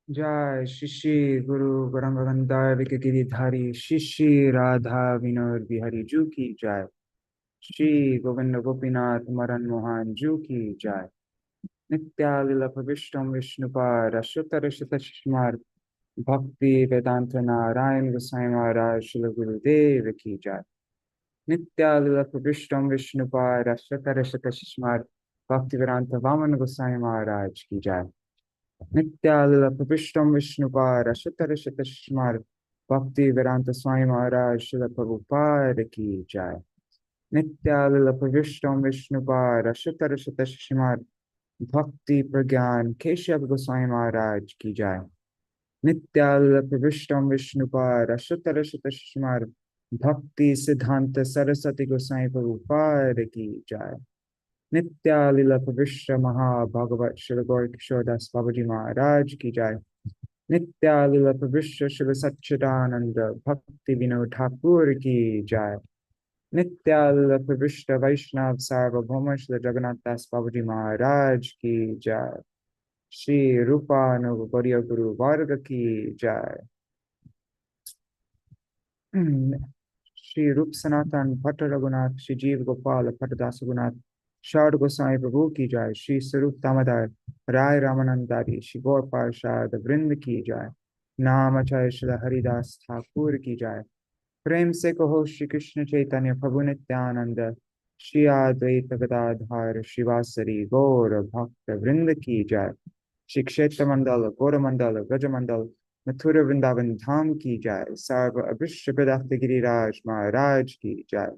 Jai Shishi Guru Garangagandhar Vikagiri Shishi Radha Vinod Bihari Ju ki Jai Shri Govinda Gopinath Maran Mohan Ju ki Jai Nitya Lila Pravishtam Vishnupad Ashutta Rishita Shishmar Bhakti Vedanta Narayan Gosai Maharaj Shila Gurudev ki Jai Nitya Lila Pravishtam Vishnupad Ashutta Rishita Shishmar Bhakti Vedanta Vaman Gosai Maharaj ki Jai Nityalila Prabhishtam Vishnupara Shatarishata Shmar Bhakti Vedanta Swami Maharaj Srila Prabhupada Ki Jai Nityalila Prabhishtam Vishnupara Shatarishata Shmar Bhakti Pragyan Keshav Goswami Maharaj Ki Jai Nityalila Prabhishtam Vishnupara Shatarishata Shmar Bhakti Siddhanta Saraswati Goswami Prabhupada Ki Jai Nitya Lila Pravishra Maha Bhagavat Shri Gaur Kishore Das Babaji Maharaj Ki Jai Nitya Lila Pravishra Shri Satchidananda Bhakti Vinod Thakur Ki Jai Nitya Lila Pravishra Vaishnav Sarvabhauma Shri Jagannath Das Babaji Maharaj Ki Jai Shri Rupa Nuga Gauriya Guru Varga Ki Jai Shri Rup Sanatan Bhatta Raghunath Shri Jeev Gopal Bhatta Dasagunath Shad Gosai Prabhu Ki Jai Shri Sarup Damodar Rai Ramanandari Shri Gaur Parshad Vrind Ki Jai Namachay Shri Haridas Thakur Ki Jai Prem Se Kaho Shri Krishna Chaitanya Prabhu Nityananda Shri Advaita Gadadhar Shivasari Gaur Bhakta Vrind Ki Jai Shri Kshetra Mandala Gaura Mandala Gaja Mandala Mathura Vrindavan Dham Ki Jai Sarva Abhishya Pradakta Giriraj Maharaj Ki Jai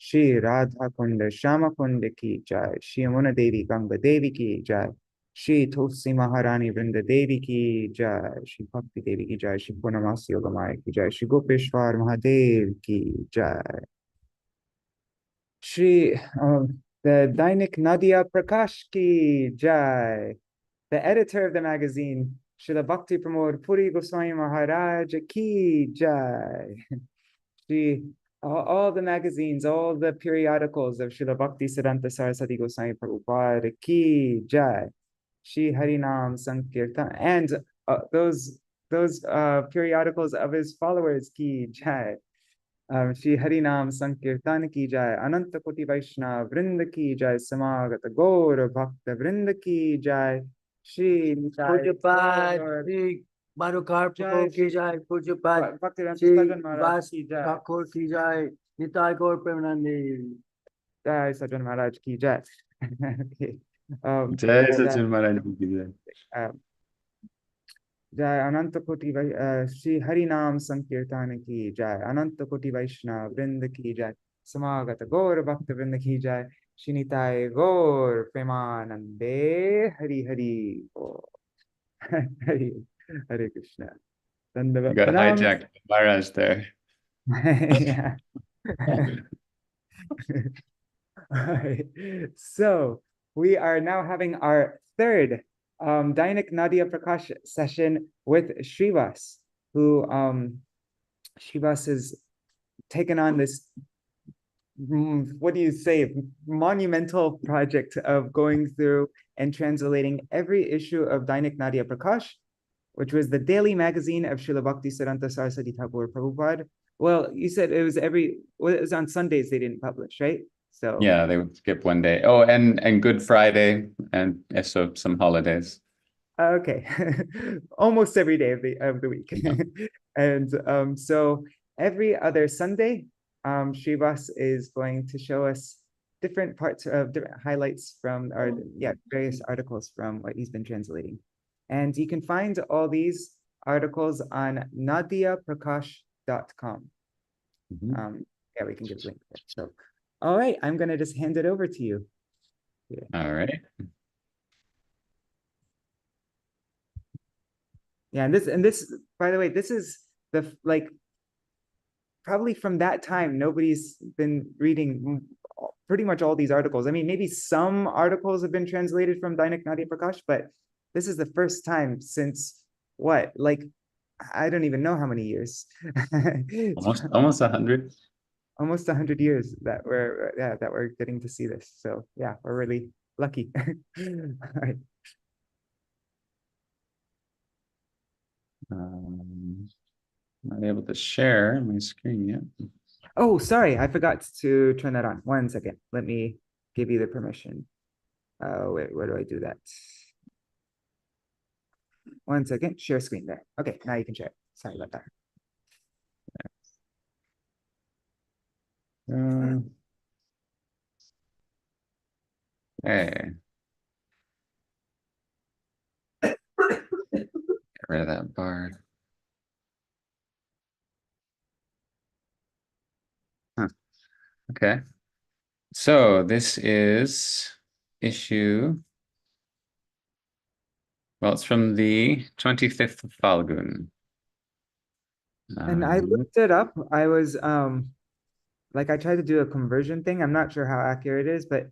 Shri Radha Kunda Shama Kunda Ki Jai Shri Yamuna Devi Ganga Devi Ki Jai Shri Tulsi Maharani Vrinda Devi Ki Jai Shri Bhakti Devi Ki Jai Shri Purnamasi Yogamaya Ki Jai Shri Gopeshwar Mahadev Ki Jai Shri the Dainik Nadīyā Prakāśa Ki Jai the editor of the magazine, Srila Bhakti Pramod Puri Goswami Maharaj Ki Jai. Shri, all the magazines, all the periodicals of Srila Bhakti Siddhanta Saraswati Goswami Prabhupada Ki Jai. Shri Harinam Sankirtan, and those periodicals of his followers Ki Jai. Shri Harinam Sankirtan Ki Jai, Ananta Koti Vaishnava Vrinda Ki Jai, Samagata Gaura Bhakta Vrinda Ki Jai, Shri पूज्यपाद श्री बारुकार की जय पूज्यपाद श्री वास ठाकुर की जय निताय गौर Premanandi Jai Sajan Maharaj Ki Jai. Jai Sajan Maharaj Ki Jai. Jai Ananta Koti Shri Harinam Sankirtan Ki Jai Ananta Koti Vaishnava Vrinda Ki Jai Samagata Gaur Bhakta Vrinda Ki Jai Shinitai Gaur Premanande Hari Hari Hari Hare Krishna. You got hijacked Maharaj there. Yeah. So we are now having our third Dainika Nadīyā Prakāśa session with Śrīvāsa, who Śrīvāsa has taken on this, what do you say, monumental project of going through and translating every issue of Dainika Nadīyā Prakāśa, which was the daily magazine of Srila Bhakti Siddhanta Saraswati Thakur Prabhupada. Well, you said it was on Sundays they didn't publish, right? So yeah, they would skip one day. Oh, and Good Friday, and so some holidays. Okay, almost every day of the week. Yeah. And so every other Sunday, Śrīvāsa is going to show us different parts of different highlights from various articles from what he's been translating. And you can find all these articles on nadiyaprakash.com. Yeah, we can give a link there. So, all right, I'm going to just hand it over to you. Yeah. All right. Yeah, and this, by the way, this is the probably from that time, nobody's been reading pretty much all these articles. I mean, maybe some articles have been translated from Dainika Nadīyā Prakāśa, but this is the first time since what? I don't even know how many years. almost 100. Almost 100 years that we're getting to see this. So yeah, we're really lucky. All right. not able to share my screen yet. Oh, sorry, I forgot to turn that on. 1 second. Let me give you the permission. Wait, where do I do that? 1 second, share screen there. Okay, now you can share. Sorry about that. Okay. Get rid of that bar. Huh. Okay. So this is issue. Well, it's from the 25th of Falgun. And I looked it up. I was like I tried to do a conversion thing. I'm not sure how accurate it is, but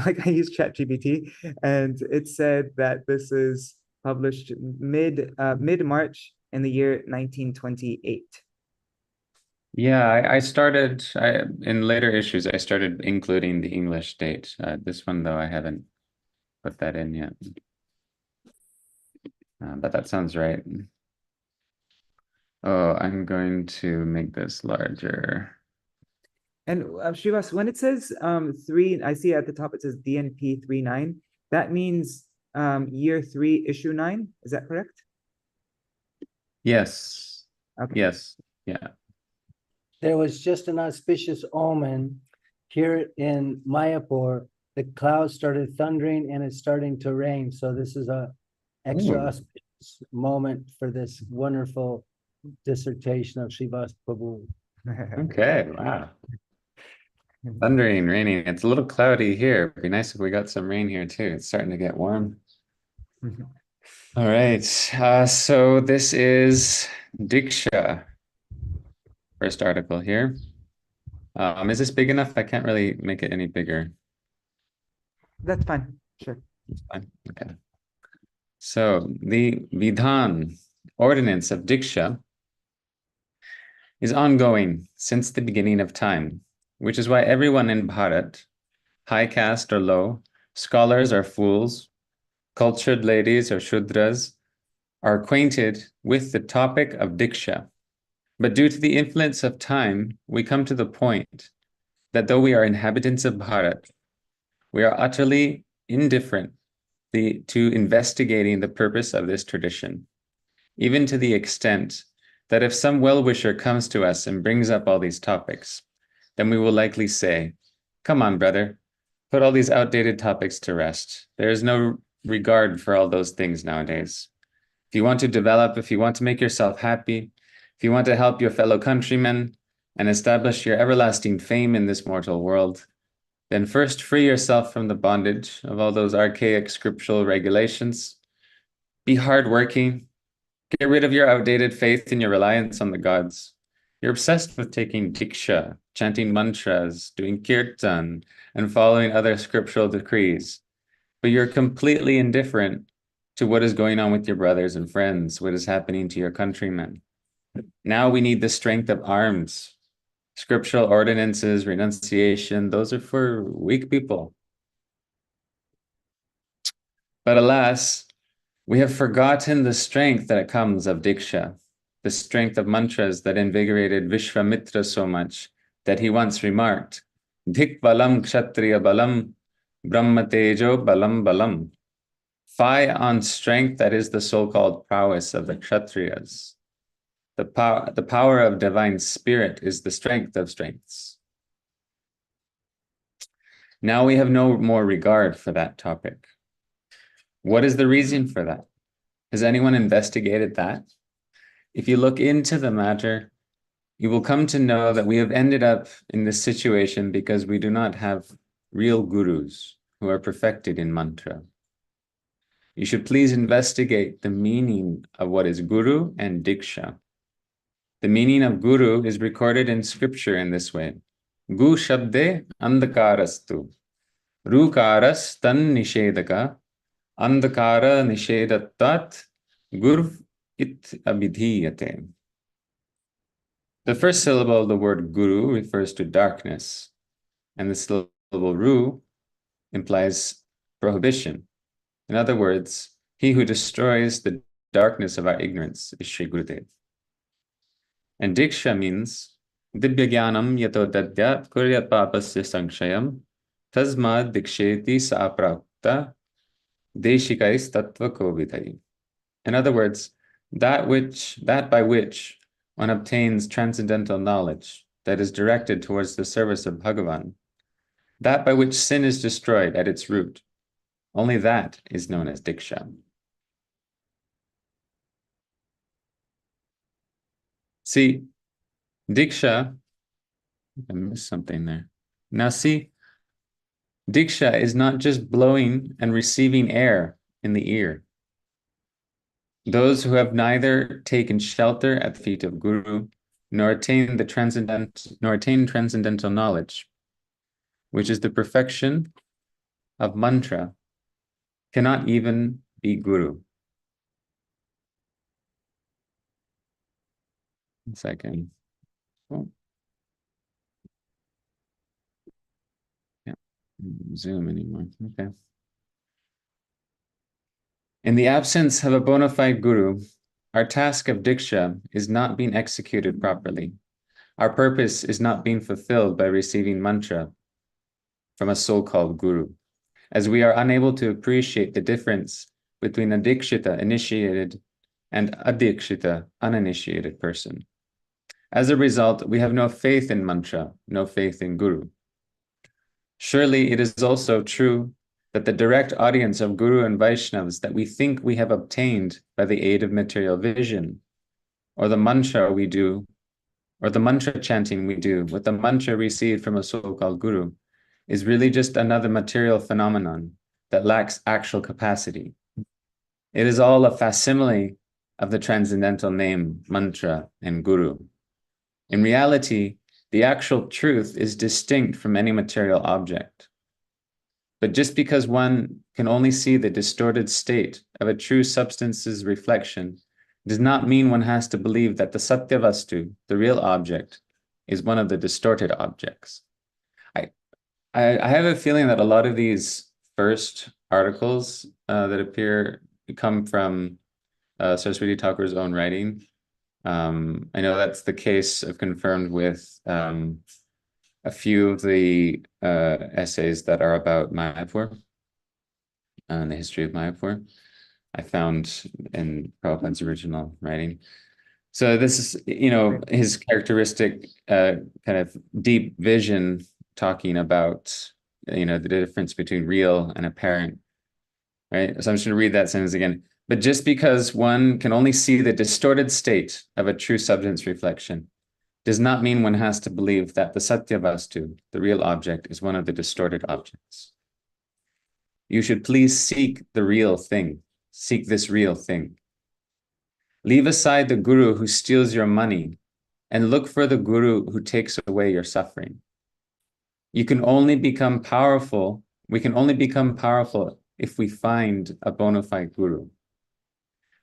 like I used ChatGPT and it said that this is published mid-March in the year 1928. Yeah, I started in later issues, I started including the English date. This one, though, I haven't put that in yet. But that sounds right. Oh, I'm going to make this larger. And Śrīvāsa, when it says 3, I see at the top it says DNP 39. That means year 3, issue 9. Is that correct? Yes. Okay. Yes. Yeah. There was just an auspicious omen here in Mayapur. The clouds started thundering and it's starting to rain. So this is a extra auspicious moment for this wonderful dissertation of Śrīvāsa Prabhu. Okay. Wow. Thundering, raining. It's a little cloudy here. It'd be nice if we got some rain here too. It's starting to get warm. All right. So this is Dīkṣā. First article here. Is this big enough? I can't really make it any bigger. That's fine. Sure. It's fine. Okay. So the Vidhan, ordinance of Dīkṣā, is ongoing since the beginning of time, which is why everyone in Bharat, high caste or low, scholars or fools, cultured ladies or Shudras, are acquainted with the topic of Dīkṣā. But due to the influence of time, we come to the point that though we are inhabitants of Bharat, we are utterly indifferent to investigating the purpose of this tradition, even to the extent that if some well-wisher comes to us and brings up all these topics, then we will likely say, "Come on, brother, put all these outdated topics to rest. There is no regard for all those things nowadays. If you want to develop, if you want to make yourself happy, if you want to help your fellow countrymen and establish your everlasting fame in this mortal world, then first free yourself from the bondage of all those archaic scriptural regulations. Be hardworking. Get rid of your outdated faith and your reliance on the gods. You're obsessed with taking Dīkṣā, chanting mantras, doing kirtan, and following other scriptural decrees. But you're completely indifferent to what is going on with your brothers and friends, what is happening to your countrymen. Now we need the strength of arms. Scriptural ordinances, renunciation, those are for weak people. But alas, we have forgotten the strength that comes of Dīkṣā, the strength of mantras that invigorated Vishvamitra so much that he once remarked, "Dhik balam kshatriya balam, brahma tejo balam balam." Fie on strength that is the so-called prowess of the Kshatriyas. The power of divine spirit is the strength of strengths. Now we have no more regard for that topic. What is the reason for that? Has anyone investigated that? If you look into the matter, you will come to know that we have ended up in this situation because we do not have real gurus who are perfected in mantra. You should please investigate the meaning of what is guru and Dīkṣā. The meaning of guru is recorded in scripture in this way. Gu shabde andhakarastu, rukaras tan nishedaka, andhakara nishedattat, gurv it abhidhiyate. The first syllable of the word guru refers to darkness, and the syllable ru implies prohibition. In other words, he who destroys the darkness of our ignorance is Shri Gurudev. And Dīkṣā means Dibyagyanam yato dadyat kuryat papasya sankshayam tasmad diksheti sāprakta deshikais tattva kovidhai. In other words, that by which one obtains transcendental knowledge that is directed towards the service of Bhagavan, that by which sin is destroyed at its root, only that is known as Dīkṣā. See, Dīkṣā, I missed something there. Now see, Dīkṣā is not just blowing and receiving air in the ear. Those who have neither taken shelter at the feet of Guru, nor attained transcendental knowledge, which is the perfection of mantra, cannot even be Guru. 1 second. Oh. Yeah, Zoom anymore. Okay. In the absence of a bona fide Guru, our task of Dīkṣā is not being executed properly. Our purpose is not being fulfilled by receiving mantra from a so-called Guru, as we are unable to appreciate the difference between a Dīkṣita initiated and adikshita uninitiated person. As a result, we have no faith in mantra, no faith in Guru. Surely it is also true that the direct audience of Guru and Vaishnavas that we think we have obtained by the aid of material vision, or the mantra we do, or the mantra chanting we do with the mantra received from a so-called Guru, is really just another material phenomenon that lacks actual capacity. It is all a facsimile of the transcendental name, mantra, and Guru. In reality, the actual truth is distinct from any material object. But just because one can only see the distorted state of a true substance's reflection does not mean one has to believe that the Satyavastu, the real object, is one of the distorted objects. I have a feeling that a lot of these first articles that appear come from Saraswati Thakur's own writing. I know that's the case of confirmed with a few of the essays that are about Mayapur and the history of Mayapur. I found in Prabhupada's original writing. So this is, his characteristic kind of deep vision, talking about, the difference between real and apparent, right? So I'm just going to read that sentence again. But just because one can only see the distorted state of a true substance reflection does not mean one has to believe that the Satyavastu, the real object, is one of the distorted objects. You should please seek the real thing. Seek this real thing. Leave aside the Guru who steals your money and look for the Guru who takes away your suffering. You can only become powerful. We can only become powerful if we find a bona fide Guru.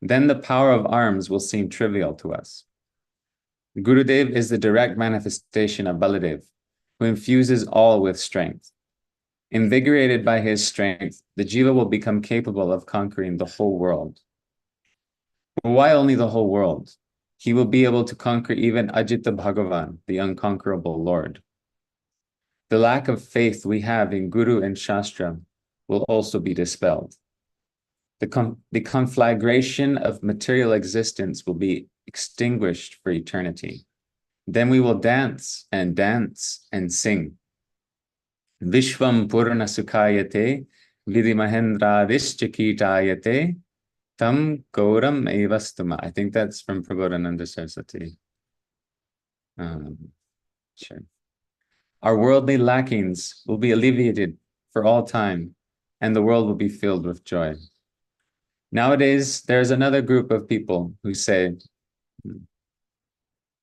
Then the power of arms will seem trivial to us. Gurudev is the direct manifestation of Baladev, who infuses all with strength. Invigorated by his strength, the jiva will become capable of conquering the whole world. But why only the whole world? He will be able to conquer even Ajita Bhagavan, the unconquerable Lord. The lack of faith we have in Guru and Shastra will also be dispelled. The conflagration of material existence will be extinguished for eternity. Then we will dance and sing. Vishvam Purna Sukhayate Vidhi Mahendra Vishchakitayate Tam Gauram Evastuma. I think that's from Prabodhananda Saraswati. Sure. Our worldly lackings will be alleviated for all time, and the world will be filled with joy. Nowadays, there's another group of people who say,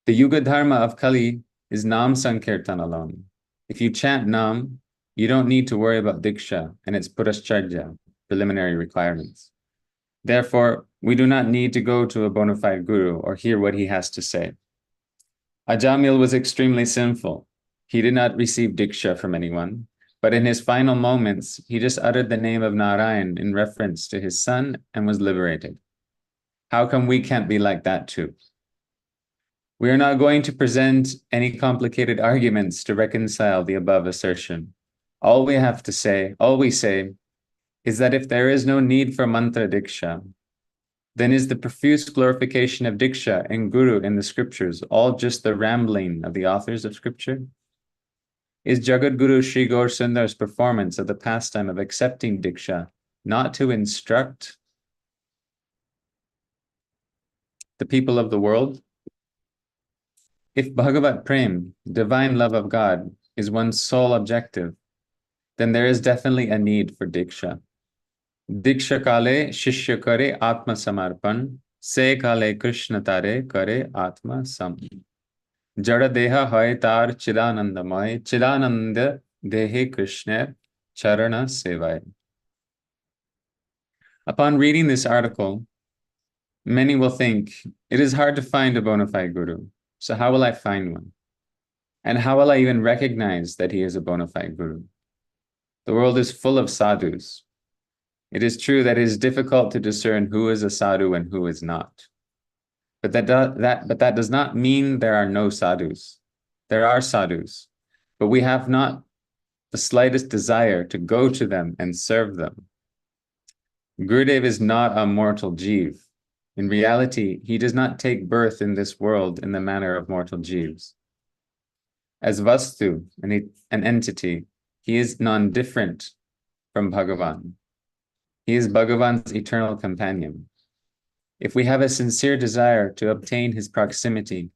the Yuga Dharma of Kali is Nam Sankirtan alone. If you chant Nam, you don't need to worry about Dīkṣā and its Purascharya, preliminary requirements. Therefore, we do not need to go to a bona fide Guru or hear what he has to say. Ajamil was extremely sinful. He did not receive Dīkṣā from anyone, but in his final moments, he just uttered the name of Narayan in reference to his son and was liberated. How come we can't be like that too? We are not going to present any complicated arguments to reconcile the above assertion. All we say is that if there is no need for mantra Dīkṣā, then is the profuse glorification of Dīkṣā and Guru in the scriptures all just the rambling of the authors of scripture? Is Jagadguru Sri Gaur Sundar's performance of the pastime of accepting Dīkṣā not to instruct the people of the world? If Bhagavat Prem, divine love of God, is one's sole objective, then there is definitely a need for Dīkṣā. Dīkṣā kale shishya kare atma samarpan, se kale Krishna tare kare atma sam. Jada deha hai tar chidanandamay, chidananda dehe Krishna charana sevai. Upon reading this article, many will think, it is hard to find a bona fide guru. So how will I find one? And how will I even recognize that he is a bona fide guru? The world is full of sadhus. It is true that it is difficult to discern who is a sadhu and who is not. But that does not mean there are no sadhus. There are sadhus, but we have not the slightest desire to go to them and serve them. Gurudev is not a mortal jeev. In reality, he does not take birth in this world in the manner of mortal jeeves. As Vastu, an entity, he is non-different from Bhagavan. He is Bhagavan's eternal companion. If we have a sincere desire to obtain his proximity,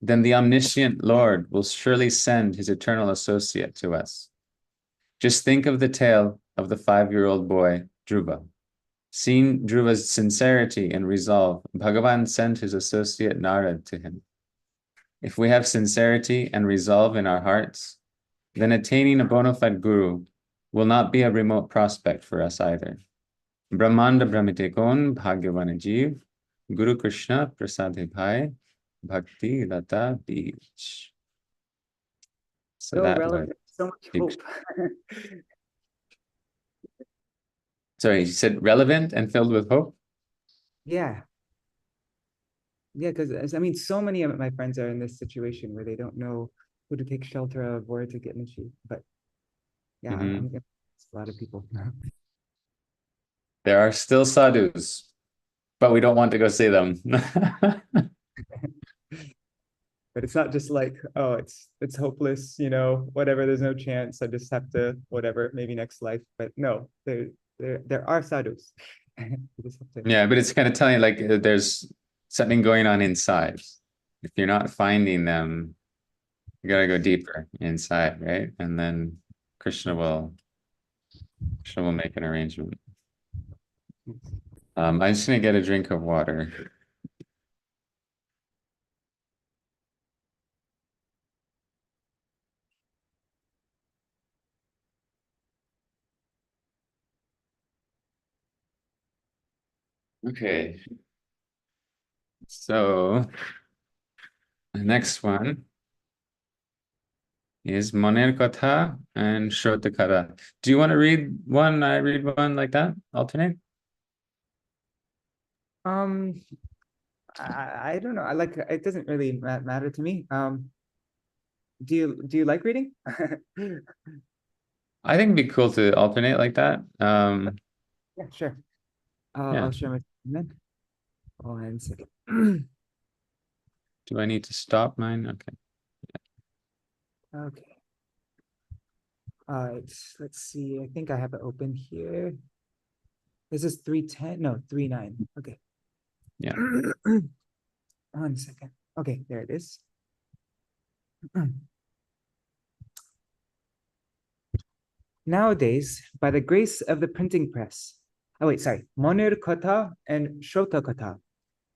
then the omniscient Lord will surely send his eternal associate to us. Just think of the tale of the 5-year-old boy, Dhruva. Seeing Dhruva's sincerity and resolve, Bhagavan sent his associate Narad to him. If we have sincerity and resolve in our hearts, then attaining a bona fide guru will not be a remote prospect for us either. Brahmanda Brahmite Kon Bhagyavana Jeev, Guru Krishna Prasade Bhai, Bhakti Lata Beach. So relevant, so much hope. Sorry, you said relevant and filled with hope? Yeah. Yeah, because I mean, so many of my friends are in this situation where they don't know who to take shelter of, where to get initiated. But yeah, I'm a lot of people. There are still sadhus, but we don't want to go see them. But it's not just like, oh, it's hopeless, you know, whatever, there's no chance, I just have to, whatever, maybe next life. But no, there are sadhus. Yeah, but it's kind of telling like there's something going on inside. If you're not finding them, you gotta go deeper inside, right? And then Krishna will make an arrangement. I'm just gonna get a drink of water. Okay. So the next one is Moner Katha and Shrota Katha. Do you want to read one? I read one like that, alternate? I don't know. I like, it doesn't really matter to me. Do you like reading? I think it'd be cool to alternate like that. Yeah, sure. Yeah. I'll share my screen then. 1 second. Do I need to stop mine? Okay. Okay. All right, let's see. I think I have it open here. This is 3:10. No, 3:09. Okay. Yeah. 1 second. Okay, there it is. Nowadays, by the grace of the printing press, Monir Katha and Shrota Katha,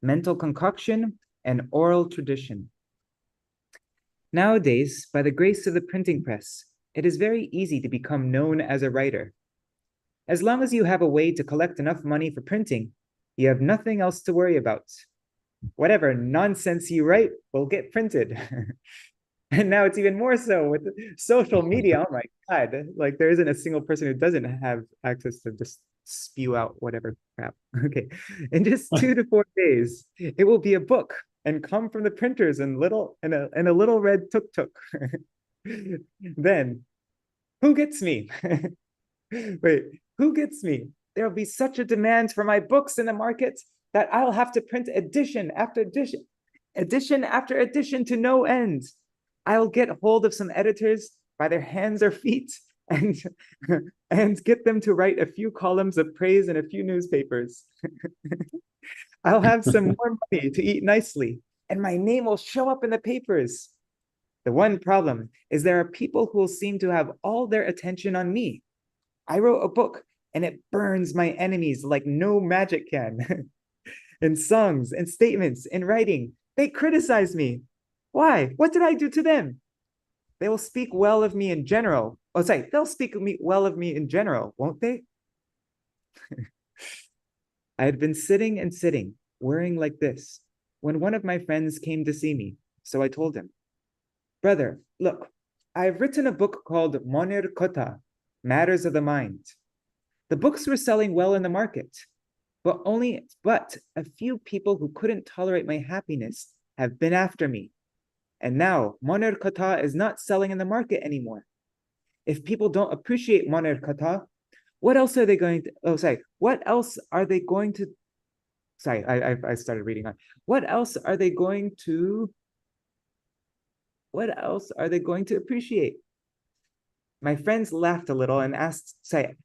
mental concoction and oral tradition. Nowadays, by the grace of the printing press, it is very easy to become known as a writer. As long as you have a way to collect enough money for printing, you have nothing else to worry about. Whatever nonsense you write will get printed. And now it's even more so with social media. Oh my God, like there isn't a single person who doesn't have access to just spew out whatever crap. Okay, in just 2 to 4 days, it will be a book and come from the printers in a little red tuk-tuk. Then, who gets me? Wait, who gets me? There'll be such a demand for my books in the market that I'll have to print edition after edition, edition after edition to no end. I'll get hold of some editors by their hands or feet and get them to write a few columns of praise in a few newspapers. I'll have some more money to eat nicely, and my name will show up in the papers. The one problem is there are people who will seem to have all their attention on me. I wrote a book, and it burns my enemies like no magic can. In songs and statements, in writing, they criticize me. Why? What did I do to them? They will speak well of me in general. Oh, sorry, they'll speak well of me in general, won't they? I had been sitting and sitting, worrying like this, when one of my friends came to see me. So I told him, brother, look, I've written a book called Monir Kota, Matters of the Mind. The books were selling well in the market, but a few people who couldn't tolerate my happiness have been after me. And now Monir Kota is not selling in the market anymore. If people don't appreciate Monir Kota, what else are they going to, what else are they going to, I started reading on. What else are they going to appreciate? My friends laughed a little and asked to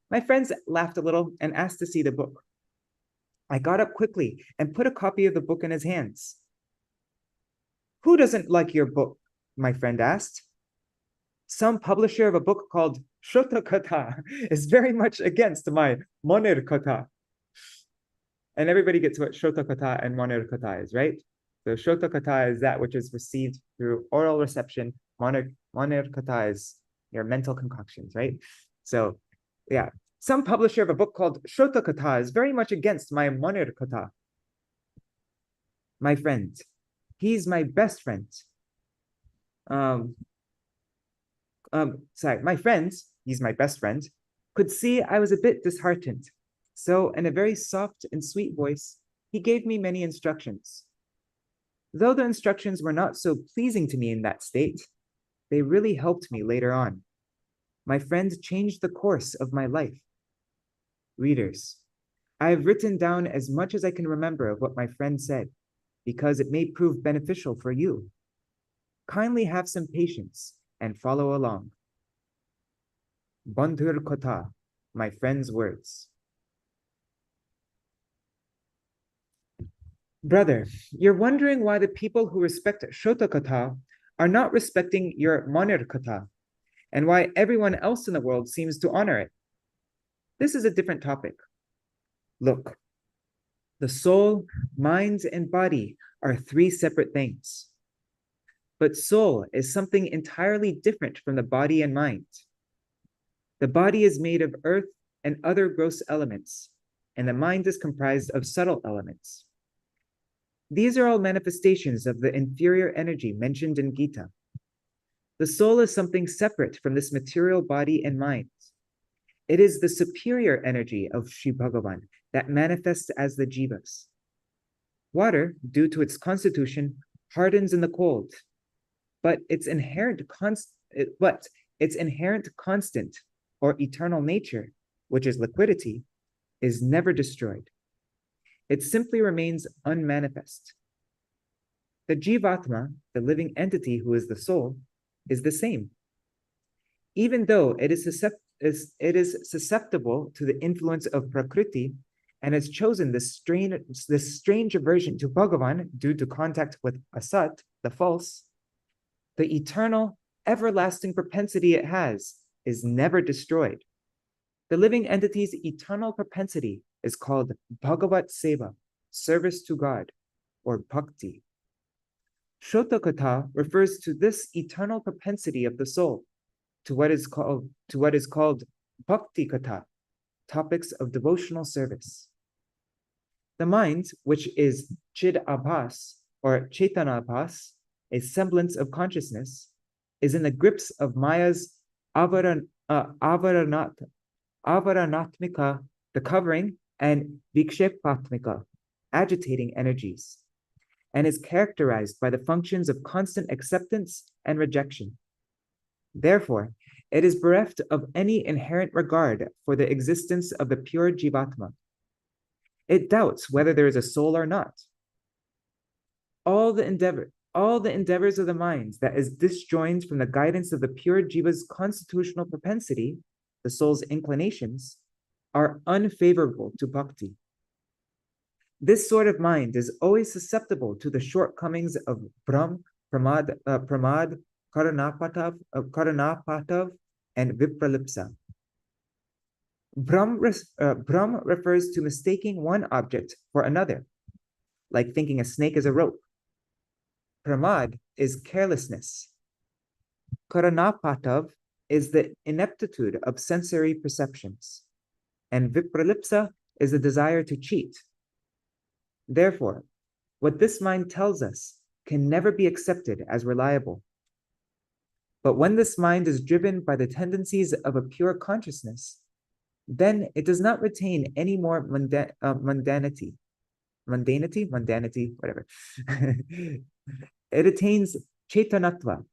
see the book. I got up quickly and put a copy of the book in his hands. Who doesn't like your book? My friend asked. Some publisher of a book called Shota Kata is very much against my Monir Kata. And everybody gets what Shota Kata and Monir Kata is, right? So Shota Kata is that which is received through oral reception. Monir Kata is your mental concoctions, right? So yeah, some publisher of a book called Shota Kata is very much against my Monir Kata. My friend, he's my best friend. My friend, he's my best friend, could see I was a bit disheartened. So in a very soft and sweet voice, he gave me many instructions. Though the instructions were not so pleasing to me in that state, they really helped me later on. My friend changed the course of my life. Readers, I have written down as much as I can remember of what my friend said, because it may prove beneficial for you. Kindly have some patience and follow along. Bandhur Kota, my friend's words. Brother, you're wondering why the people who respect Shota Kata are not respecting your Monir Kata, and why everyone else in the world seems to honor it. This is a different topic. Look, the soul, mind, and body are three separate things. But soul is something entirely different from the body and mind. The body is made of earth and other gross elements, and the mind is comprised of subtle elements. These are all manifestations of the inferior energy mentioned in Gita. The soul is something separate from this material body and mind. It is the superior energy of Sri Bhagavan that manifests as the jivas. Water, due to its constitution, hardens in the cold, but its inherent constant or eternal nature, which is liquidity, is never destroyed. It simply remains unmanifest. The jivatma, the living entity who is the soul, is the same. Even though it is susceptible to the influence of Prakriti and has chosen this strange aversion to Bhagavan due to contact with Asat, the false, the eternal, everlasting propensity it has is never destroyed. The living entity's eternal propensity is called Bhagavat Seva, service to God, or Bhakti. Shota Kata refers to this eternal propensity of the soul, to what is called Bhakti Kata, topics of devotional service. The mind, which is Chid Abhas or Chaitana Abhas, a semblance of consciousness, is in the grips of Maya's avaranatmika, the covering, and vikshepatmika, agitating energies. and is characterized by the functions of constant acceptance and rejection. Therefore, it is bereft of any inherent regard for the existence of the pure Jivatma. It doubts whether there is a soul or not. All the endeavors of the mind that is disjoined from the guidance of the pure Jiva's constitutional propensity, the soul's inclinations, are unfavorable to bhakti. This sort of mind is always susceptible to the shortcomings of Brahm, Pramad, Karanapatav, and Vipralipsa. Brahm refers to mistaking one object for another, like thinking a snake is a rope. Pramad is carelessness. Karanapatav is the ineptitude of sensory perceptions, and Vipralipsa is the desire to cheat. Therefore, what this mind tells us can never be accepted as reliable. But when this mind is driven by the tendencies of a pure consciousness, then it does not retain any more mundanity, whatever. It attains chetanatva,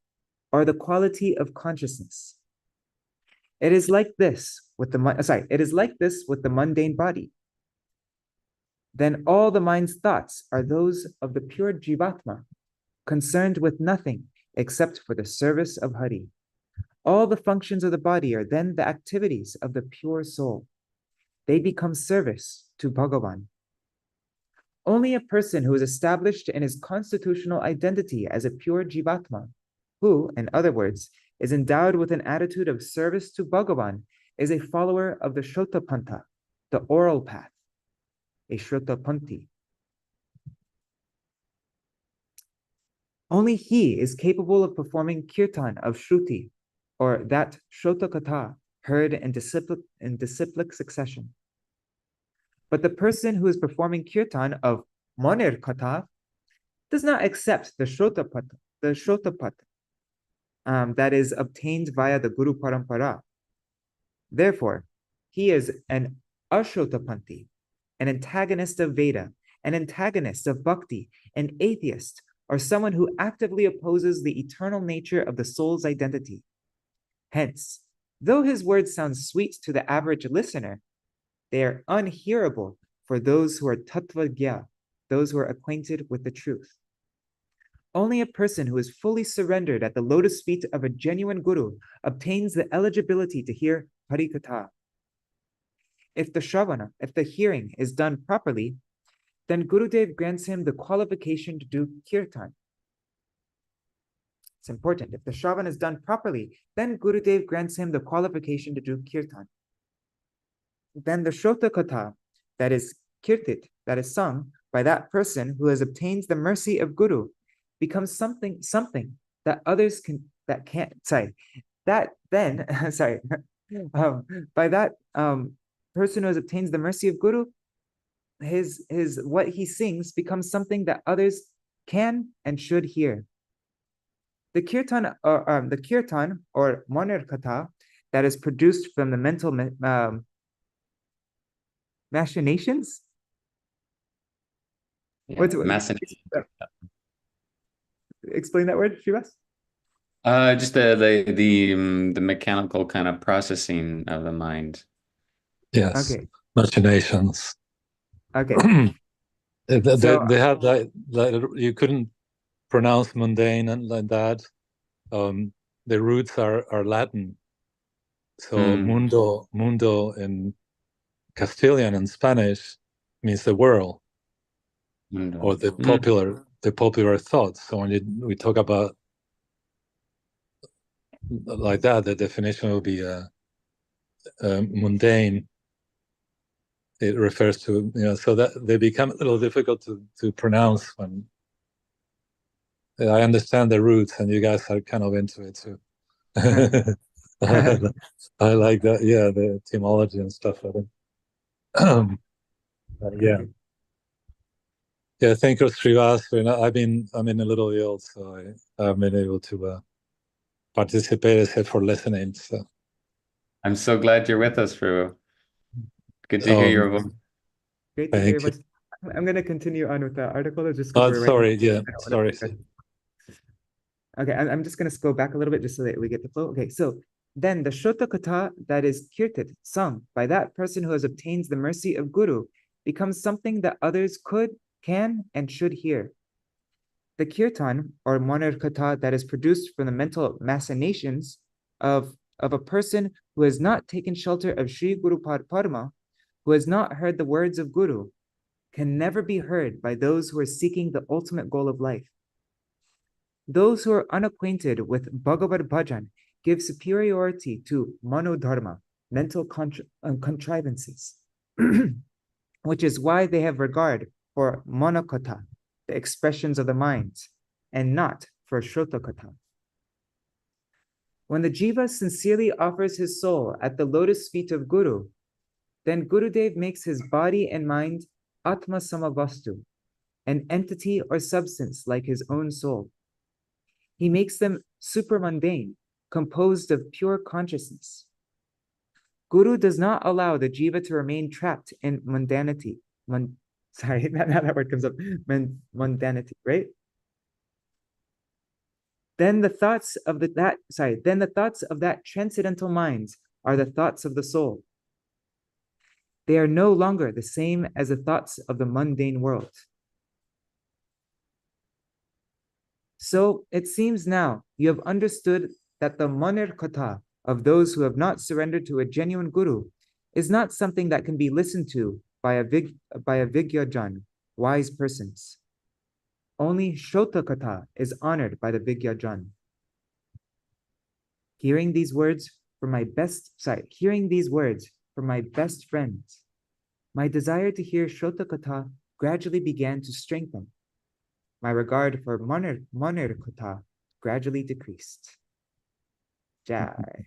or the quality of consciousness. It is like this with the mundane body. Then all the mind's thoughts are those of the pure Jivatma, concerned with nothing except for the service of Hari. All the functions of the body are then the activities of the pure soul. They become service to Bhagavan. Only a person who is established in his constitutional identity as a pure Jivatma, who, in other words, is endowed with an attitude of service to Bhagavan, is a follower of the Shotapanta, the oral path, a Shrotapanti. Only he is capable of performing kirtan of Shruti, or that Shrotakatha heard in disciplic succession. But the person who is performing kirtan of Manir Katha does not accept the Shrotapat, that is obtained via the Guru Parampara. Therefore, he is an Ashrotapanti, an antagonist of Veda, an antagonist of Bhakti, an atheist, or someone who actively opposes the eternal nature of the soul's identity. Hence, though his words sound sweet to the average listener, they are unhearable for those who are tattvagya, those who are acquainted with the truth. Only a person who is fully surrendered at the lotus feet of a genuine guru obtains the eligibility to hear Harikatha. If the hearing is done properly, then Gurudev grants him the qualification to do kirtan. It's important. If the Shravan is done properly, then Gurudev grants him the qualification to do kirtan. Then the Shrota Katha, that is kirtit, that is sung by that person who has obtained the mercy of Guru, becomes something that others by that person who has obtained the mercy of Guru, his what he sings becomes something that others can and should hear. The kirtan or Manir Katha that is produced from the mental machinations. Yeah, Explain that word, Śrīvāsa. Just the mechanical kind of processing of the mind. Yes. Okay. Machinations. Okay. They had that you couldn't pronounce mundane and like that. The roots are Latin. So mundo in Castilian and Spanish means the world, or the popular thoughts. So when we talk about like that, the definition will be mundane. It refers to, so that they become a little difficult to pronounce when I understand the roots, and you guys are kind of into it too. I like that, yeah, the etymology and stuff like that. Yeah. Yeah, thank you, Śrīvāsa. I've been a little ill, so I haven't been able to participate except for listening. So I'm so glad you're with us, Prabhu. Good to hear your voice. Great to hear your voice. I'm going to continue on with the article just because we're sorry, yeah, I don't sorry. wanna- Okay, I'm just going to scroll back a little bit just so that we get the flow. Okay, so then the Shota Katha that is kirted, sung by that person who has obtained the mercy of Guru becomes something that others could, can, and should hear. The kirtan or Manar Katha that is produced from the mental machinations of a person who has not taken shelter of Sri Guru Padma, who has not heard the words of Guru, can never be heard by those who are seeking the ultimate goal of life. Those who are unacquainted with Bhagavad Bhajan give superiority to manodharma, mental contrivances, which is why they have regard for manakatha, the expressions of the minds, and not for shrotakatha. When the jiva sincerely offers his soul at the lotus feet of Guru, then Gurudev makes his body and mind atma samavastu, an entity or substance like his own soul. He makes them supermundane, composed of pure consciousness. Guru does not allow the jiva to remain trapped in mundanity. Sorry, now that word comes up. Mundanity, right? Then the thoughts of that transcendental mind are the thoughts of the soul. They are no longer the same as the thoughts of the mundane world. So it seems now you have understood that the manar katha of those who have not surrendered to a genuine guru is not something that can be listened to by a vigyajan, wise persons. Only Shota Katha is honored by the vigyajan. Hearing these words from my best friends, my desire to hear Shota Katha gradually began to strengthen. My regard for Manar Katha gradually decreased. Jai.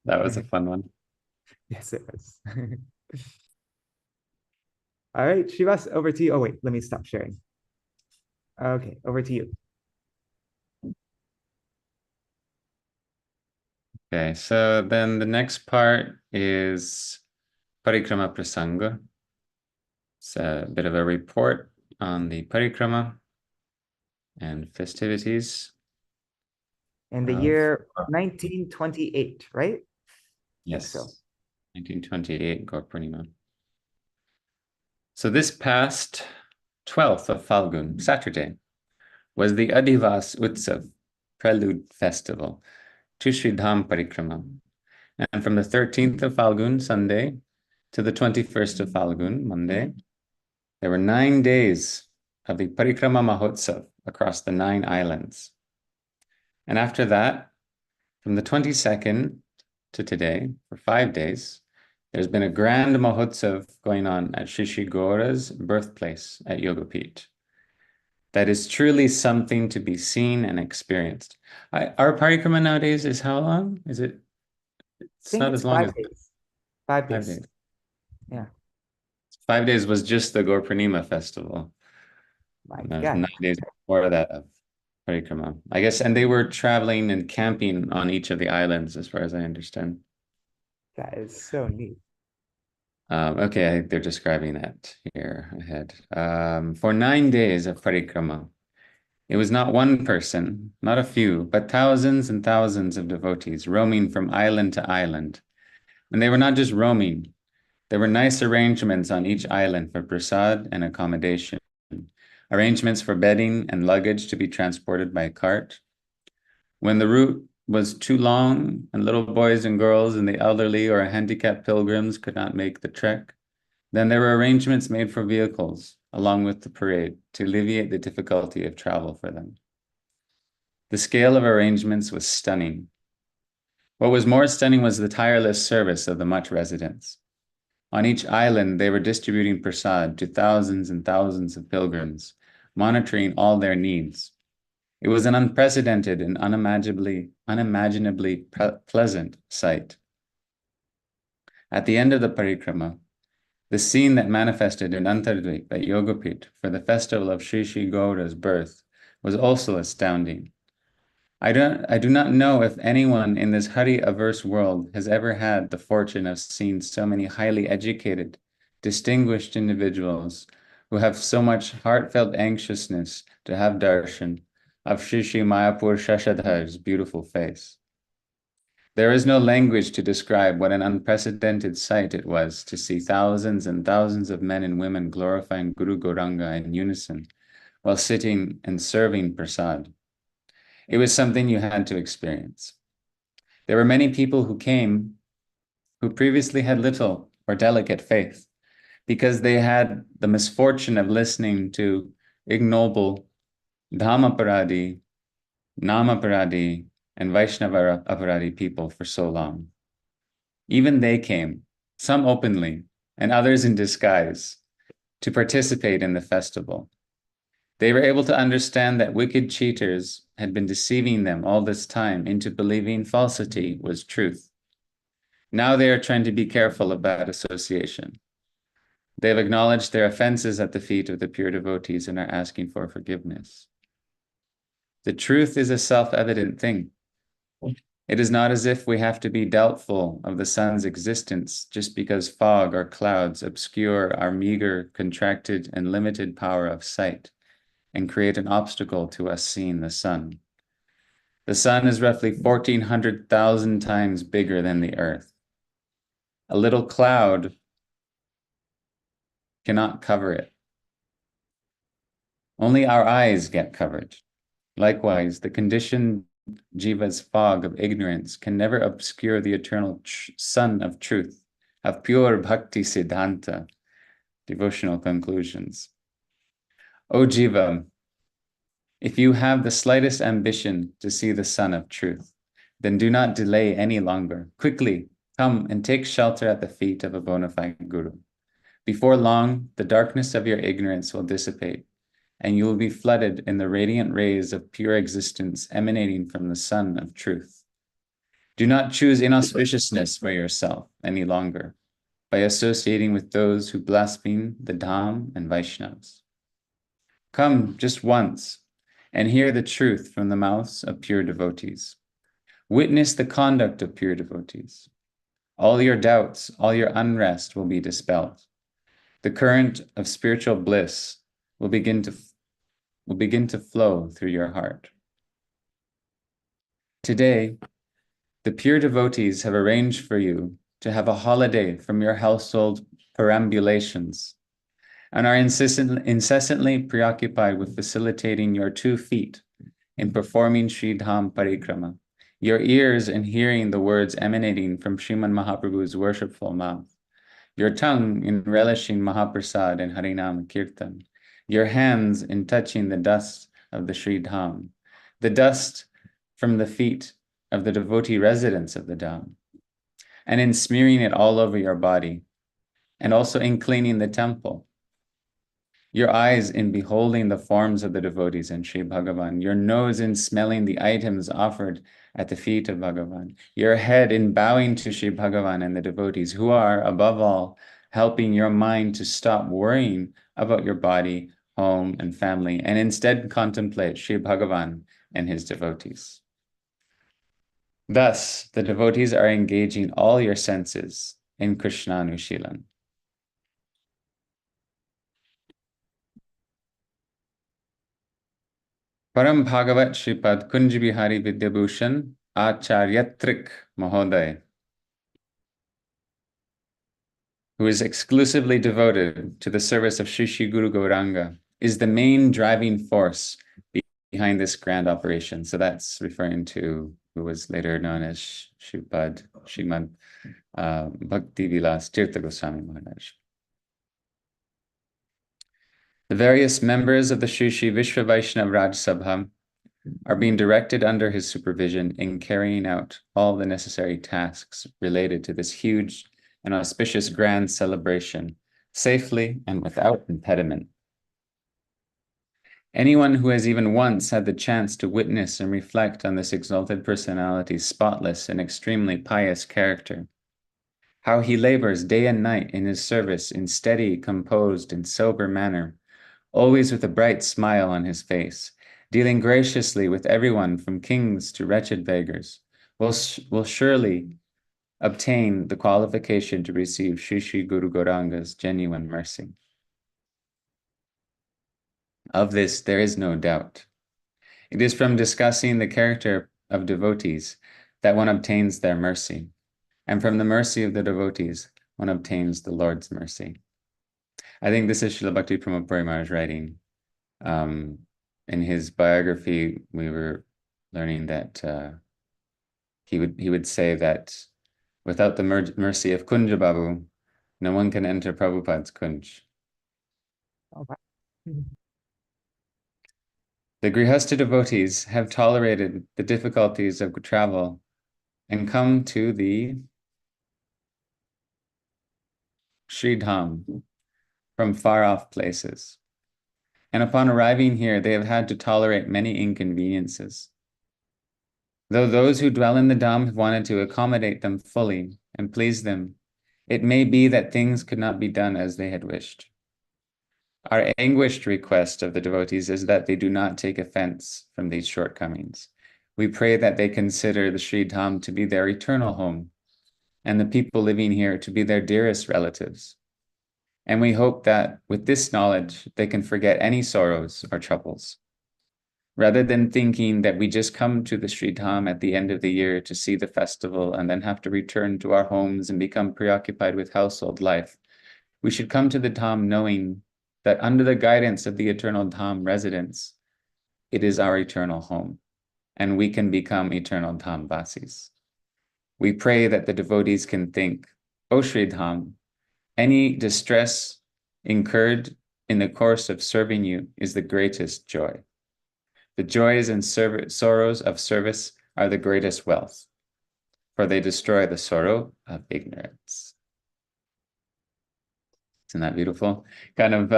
That was a fun one. Yes, it was. All right, Śrīvāsa, over to you. Oh, wait, let me stop sharing. Okay, over to you. Okay, so then the next part is Parikrama Prasanga. It's a bit of a report on the Parikrama and festivities. In the year 1928, right? Yes, so. 1928, Gaur Purnima. So this past 12th of Falgun, Saturday, was the Adivas Utsav, Prelude Festival, to Śrīdhām Parikrama. And from the 13th of Falgun, Sunday, to the 21st of Falgun, Monday, there were 9 days of the Parikrama Mahotsav across the 9 islands. And after that, from the 22nd to today, for 5 days, there's been a grand Mahotsav going on at Shri Shri Gaura's birthplace at Yogapith. That is truly something to be seen and experienced. Our parikrama nowadays is how long? Is it? It's not as long as 5 days. 5 days. 5 days. Yeah. 5 days was just the Gaur Purnima festival. My There's God. 9 days before that of parikrama, I guess, and they were traveling and camping on each of the islands, as far as I understand. That is so neat. Okay, they're describing that here ahead. For 9 days of parikrama, it was not one person, not a few, but thousands and thousands of devotees roaming from island to island. And they were not just roaming. There were nice arrangements on each island for prasad and accommodation, arrangements for bedding and luggage to be transported by cart. When the route was too long and little boys and girls and the elderly or handicapped pilgrims could not make the trek, then there were arrangements made for vehicles along with the parade to alleviate the difficulty of travel for them. The scale of arrangements was stunning. What was more stunning was the tireless service of the Mutt residents. On each island, they were distributing prasad to thousands and thousands of pilgrims, monitoring all their needs. It was an unprecedented and unimaginably pleasant sight. At the end of the parikrama, the scene that manifested in Navadvīpa at Yogapith for the festival of Shri Shri Gaura's birth was also astounding. I do not know if anyone in this Hari-averse world has ever had the fortune of seeing so many highly educated, distinguished individuals who have so much heartfelt anxiousness to have darshan of Shri Shri Mayapur Shashadhar's beautiful face. There is no language to describe what an unprecedented sight it was to see thousands and thousands of men and women glorifying Guru Gauranga in unison while sitting and serving prasad. It was something you had to experience. There were many people who came who previously had little or delicate faith because they had the misfortune of listening to ignoble Dhammaparadi, Namaparadi, and Vaishnava Aparadi people for so long. Even they came, some openly and others in disguise, to participate in the festival. They were able to understand that wicked cheaters had been deceiving them all this time into believing falsity was truth. Now they are trying to be careful about association. They have acknowledged their offenses at the feet of the pure devotees and are asking for forgiveness. The truth is a self-evident thing. It is not as if we have to be doubtful of the sun's existence just because fog or clouds obscure our meager, contracted, and limited power of sight and create an obstacle to us seeing the sun. The sun is roughly 1,400,000 times bigger than the earth. A little cloud cannot cover it. Only our eyes get covered. Likewise, the conditioned jiva's fog of ignorance can never obscure the eternal sun of truth, of pure bhakti siddhanta, devotional conclusions. O jiva, if you have the slightest ambition to see the sun of truth, then do not delay any longer. Quickly come and take shelter at the feet of a bona fide guru. Before long, the darkness of your ignorance will dissipate, and you will be flooded in the radiant rays of pure existence emanating from the sun of truth. Do not choose inauspiciousness for yourself any longer by associating with those who blaspheme the Dham and Vaishnavas. Come just once and hear the truth from the mouths of pure devotees. Witness the conduct of pure devotees. All your doubts, all your unrest will be dispelled. The current of spiritual bliss will begin to flow through your heart. Today, the pure devotees have arranged for you to have a holiday from your household perambulations and are incessantly preoccupied with facilitating your 2 feet in performing Sri Dham Parikrama, your ears in hearing the words emanating from Sriman Mahaprabhu's worshipful mouth, your tongue in relishing Mahaprasad and Harinam Kirtan, your hands in touching the dust of the Sri Dham, the dust from the feet of the devotee residents of the Dham, and in smearing it all over your body, and also in cleaning the temple. Your eyes in beholding the forms of the devotees in Sri Bhagavan, your nose in smelling the items offered at the feet of Bhagavan, your head in bowing to Sri Bhagavan and the devotees who are, above all, helping your mind to stop worrying about your body, home, and family, and instead contemplate Sri Bhagavan and his devotees. Thus, the devotees are engaging all your senses in Krishnanushilan. Param Bhagavat Shripad Kunj Bihari Vidyabhushan Acharyatrik Mahoday, who is exclusively devoted to the service of Shri Shri Guru Gauranga, is the main driving force behind this grand operation. So that's referring to who was later known as Srimad Bhakti Vilas Tirtha Goswami Maharaj. The various members of the Shri Shri Vishwa Vaishnav Raj Sabhā are being directed under his supervision in carrying out all the necessary tasks related to this huge and auspicious grand celebration safely and without impediment. Anyone who has even once had the chance to witness and reflect on this exalted personality's spotless and extremely pious character, how he labors day and night in his service in steady, composed, and sober manner, always with a bright smile on his face, dealing graciously with everyone from kings to wretched beggars, will surely obtain the qualification to receive Sri Sri Guru Gauranga's genuine mercy. Of this, there is no doubt. It is from discussing the character of devotees that one obtains their mercy, and from the mercy of the devotees, one obtains the Lord's mercy. I think this is Srila Bhakti Pramod Puri Maharaj writing. In his biography, we were learning that he would say that without the mercy of Kunja Babu, no one can enter Prabhupada's Kunj. Okay. The Grihastha devotees have tolerated the difficulties of travel and come to the Sri Dham from far-off places. And upon arriving here, they have had to tolerate many inconveniences. Though those who dwell in the Dham have wanted to accommodate them fully and please them, it may be that things could not be done as they had wished. Our anguished request of the devotees is that they do not take offense from these shortcomings. We pray that they consider the Sri Dham to be their eternal home, and the people living here to be their dearest relatives. And we hope that with this knowledge, they can forget any sorrows or troubles. Rather than thinking that we just come to the Sri Dham at the end of the year to see the festival and then have to return to our homes and become preoccupied with household life, we should come to the Dham knowing that under the guidance of the eternal Dham residents, it is our eternal home, and we can become eternal Dham Vasis. We pray that the devotees can think, O Sri Dham, any distress incurred in the course of serving you is the greatest joy. The joys and sorrows of service are the greatest wealth, for they destroy the sorrow of ignorance. Isn't that beautiful? Kind of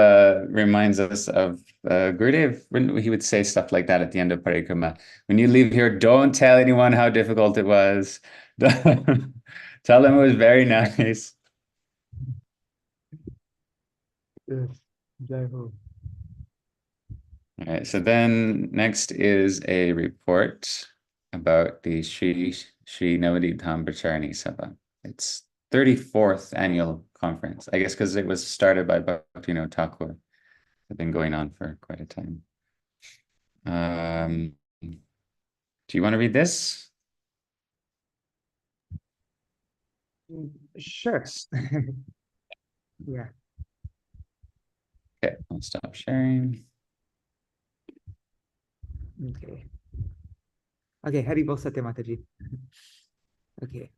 reminds us of Gurudev, when he would say stuff like that at the end of Parikrama. When you leave here, don't tell anyone how difficult it was. Tell them it was very nice. Yes. Jai Ho. All right, so then next is a report about the Sri Navadvīpa-dhāma Pracārīni Sabhā. It's 34th annual conference, I guess because it was started by Bhaktivinoda Thakur. It's been going on for quite a time. Do you want to read this? Sure. Yeah. Okay, I'll stop sharing. Okay. Okay, Hari Bol Satya Mataji. Okay.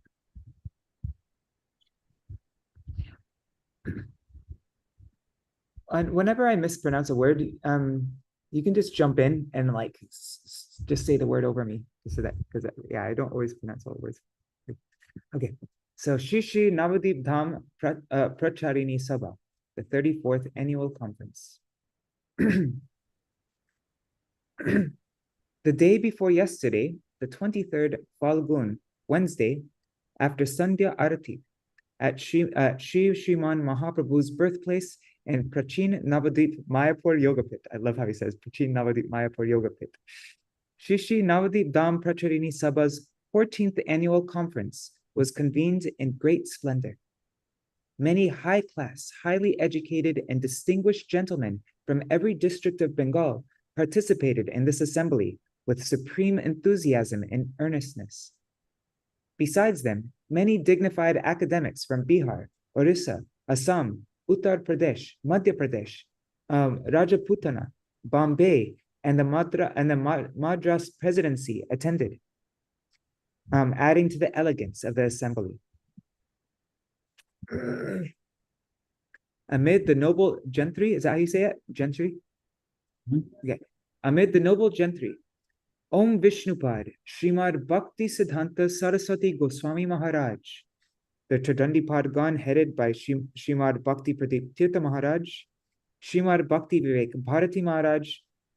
And whenever I mispronounce a word, you can just jump in and like just say the word over me, so that because yeah, I don't always pronounce all the words. Okay, so Sri Sri Navadvīpa-dhāma Pracārīni Sabhā, the 34th annual conference. The day before yesterday, the 23rd Falgun, Wednesday, after Sandhya Arati, at Shri Shriman Mahaprabhu's birthplace in Prachin Navadvip Mayapur Yoga Pit. I love how he says Prachin Navadvip Mayapur Yoga Pit. Sri Sri Navadvīpa-dhāma Pracārīni Sabha's 14th annual conference was convened in great splendor. Many high-class, highly educated, and distinguished gentlemen from every district of Bengal participated in this assembly with supreme enthusiasm and earnestness. Besides them, many dignified academics from Bihar, Orissa, Assam, Uttar Pradesh, Madhya Pradesh, Rajputana, Bombay, and the Madras presidency attended, adding to the elegance of the assembly. Amid the noble gentry, is that how you say it? Gentry? Okay. Amid the noble gentry, Om Vishnupad, Srimad Bhakti Siddhanta Saraswati Goswami Maharaj, the Tridandipad Gan headed by Srimad Bhakti Pradeep Tirtha Maharaj, Srimad Bhakti Vivek Bharati Maharaj,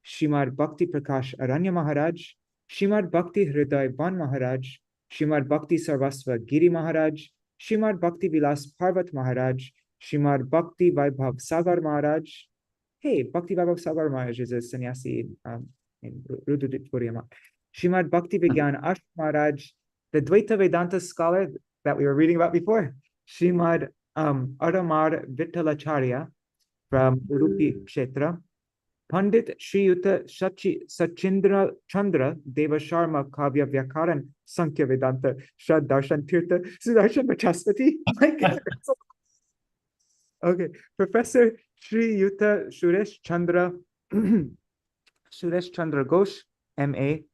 Srimad Bhakti Prakash Aranya Maharaj, Srimad Bhakti Hriday Ban Maharaj, Srimad Bhakti Sarvasva Giri Maharaj, Srimad Bhakti Vilas Parvat Maharaj, Srimad Bhakti Vaibhav Sagar Maharaj. Hey, Bhakti Vaibhav Sagar Maharaj is a sannyasi in Rududit Puriyama. Srimad Bhakti Vigyan Ash Maharaj, the Dvaita Vedanta scholar that we were reading about before. Srimad Aramar Vittalacharya from Udupi Kshetra. Pandit Shriyuta Sachindra Chandra Deva Sharma Kavya Vyakaran Sankhya Vedanta Shad Darshan Tirtha Sudarshan Vachaspati. My God. Okay, Professor Shriyuta Suresh Chandra Suresh Chandra Ghosh, M.A.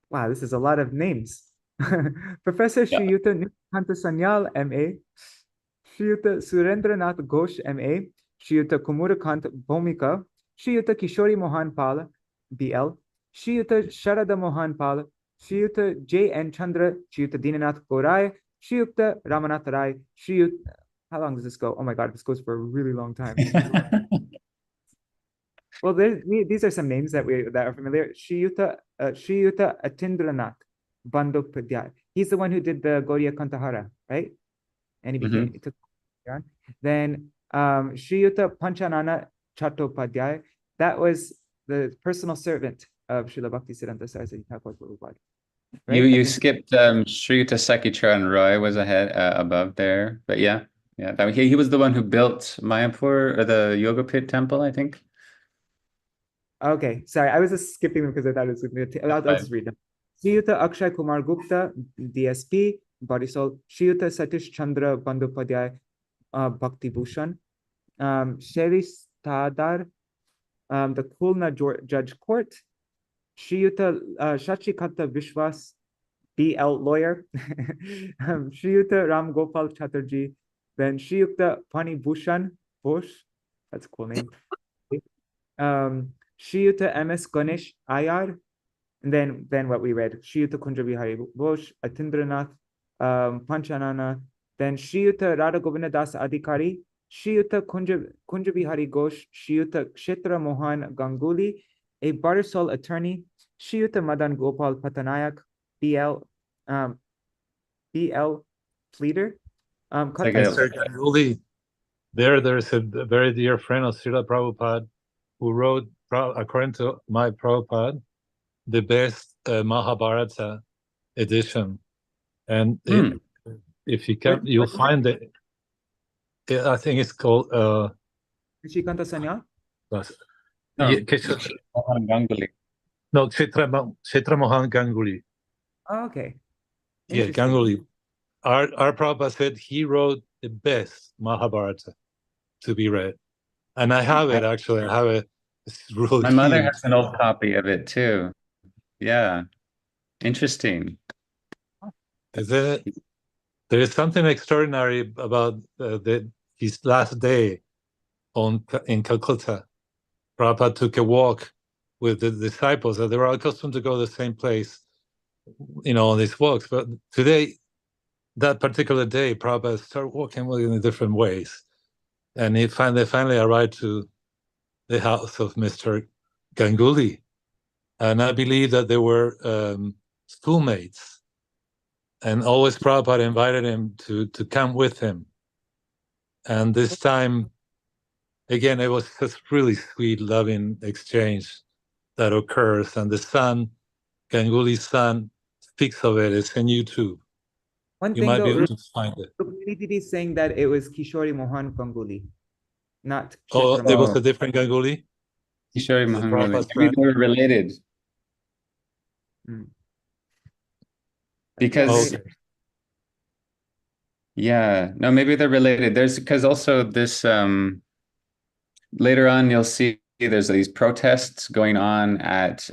Wow, this is a lot of names. Professor Shriyuta Nityananta Sanyal, M.A. Shriyuta Surendranath Ghosh, M.A. Shriyuta Kumurakant Bhomika. Shriyuta Kishori Mohan Pal, B.L. Shriyuta Sharada Mohan Pal. Shriyuta J.N. Chandra. Shriyuta Dinanath Gorai. Shriyuta Ramanath Rai. Shriyuta... How long does this go? Oh my God, this goes for a really long time. Well, these are some names that are familiar. Shriyuta Atindranath Bandukpadhyay. He's the one who did the Gaudiya Kantahara, right? And he took on. Then Shriyuta Panchanana Chattopadhyay. That was the personal servant of Srila Bhaktisiddhanta Saraswati Thakur Prabhupada. Right? You skipped Shriyuta Sakhicharan Roy was ahead above there, but yeah, he was the one who built Mayapur or the Yoga Pit temple, I think. Okay, sorry, I was just skipping them because I thought it was I'll just read them. Shriyuta Akshay Kumar Gupta, DSP, Barisol. Shriyuta Satish Chandra Bandyopadhyay, Bhakti Bhushan. Sheris Tadar, the Khulna Judge Court. Shriyuta Shachikanta Vishwas, BL lawyer. Shriyuta Ram Gopal Chatterjee. Then Shriyuta Pani Bhushan Bosch, that's a cool name. Shriyuta MS Ganesh Ayar, and then what we read, Shriyuta Kunja Bihari Bosch, Atindranath, Panchanana, then Shriyuta Radha Govinda Das Adhikari, Shriyuta Kunja Bihari Ghosh, Shriyuta Kshetra Mohan Ganguly, a Barisal attorney, Shriyuta Madan Gopal Patanayak, BL pleader. Sir Ganguly, there's a very dear friend of Srila Prabhupada who wrote, according to my Prabhupada, the best Mahabharata edition. And if you can, you'll find it. I think it's called Nishikanta Sanya? Mohan Ganguly. No, Kshetra Mohan Ganguly. Oh, okay. Yeah, Ganguly. Our Prabhupada said he wrote the best Mahabharata to be read. And I have it, actually. I have it. It's really My mother has an old copy of it too. Yeah. Interesting. There is something extraordinary about his last day in Calcutta. Prabhupada took a walk with the disciples, and they were accustomed to go the same place, on these walks. But today, that particular day, Prabhupada started walking in different ways. And they finally arrived to the house of Mr. Ganguly. And I believe that they were schoolmates. And always Prabhupada invited him to come with him. And this time, again, it was this really sweet, loving exchange that occurs. And the son, Ganguly's son, speaks of it. It's on YouTube. You might be able to find it. Rukmini is saying that it was Kishori Mohan Ganguly, not. Oh, there was a different Ganguly? Kishori Mohan Ganguly. Maybe they were related. Because, yeah, no, maybe they're related. Because also this, later on, you'll see there's these protests going on at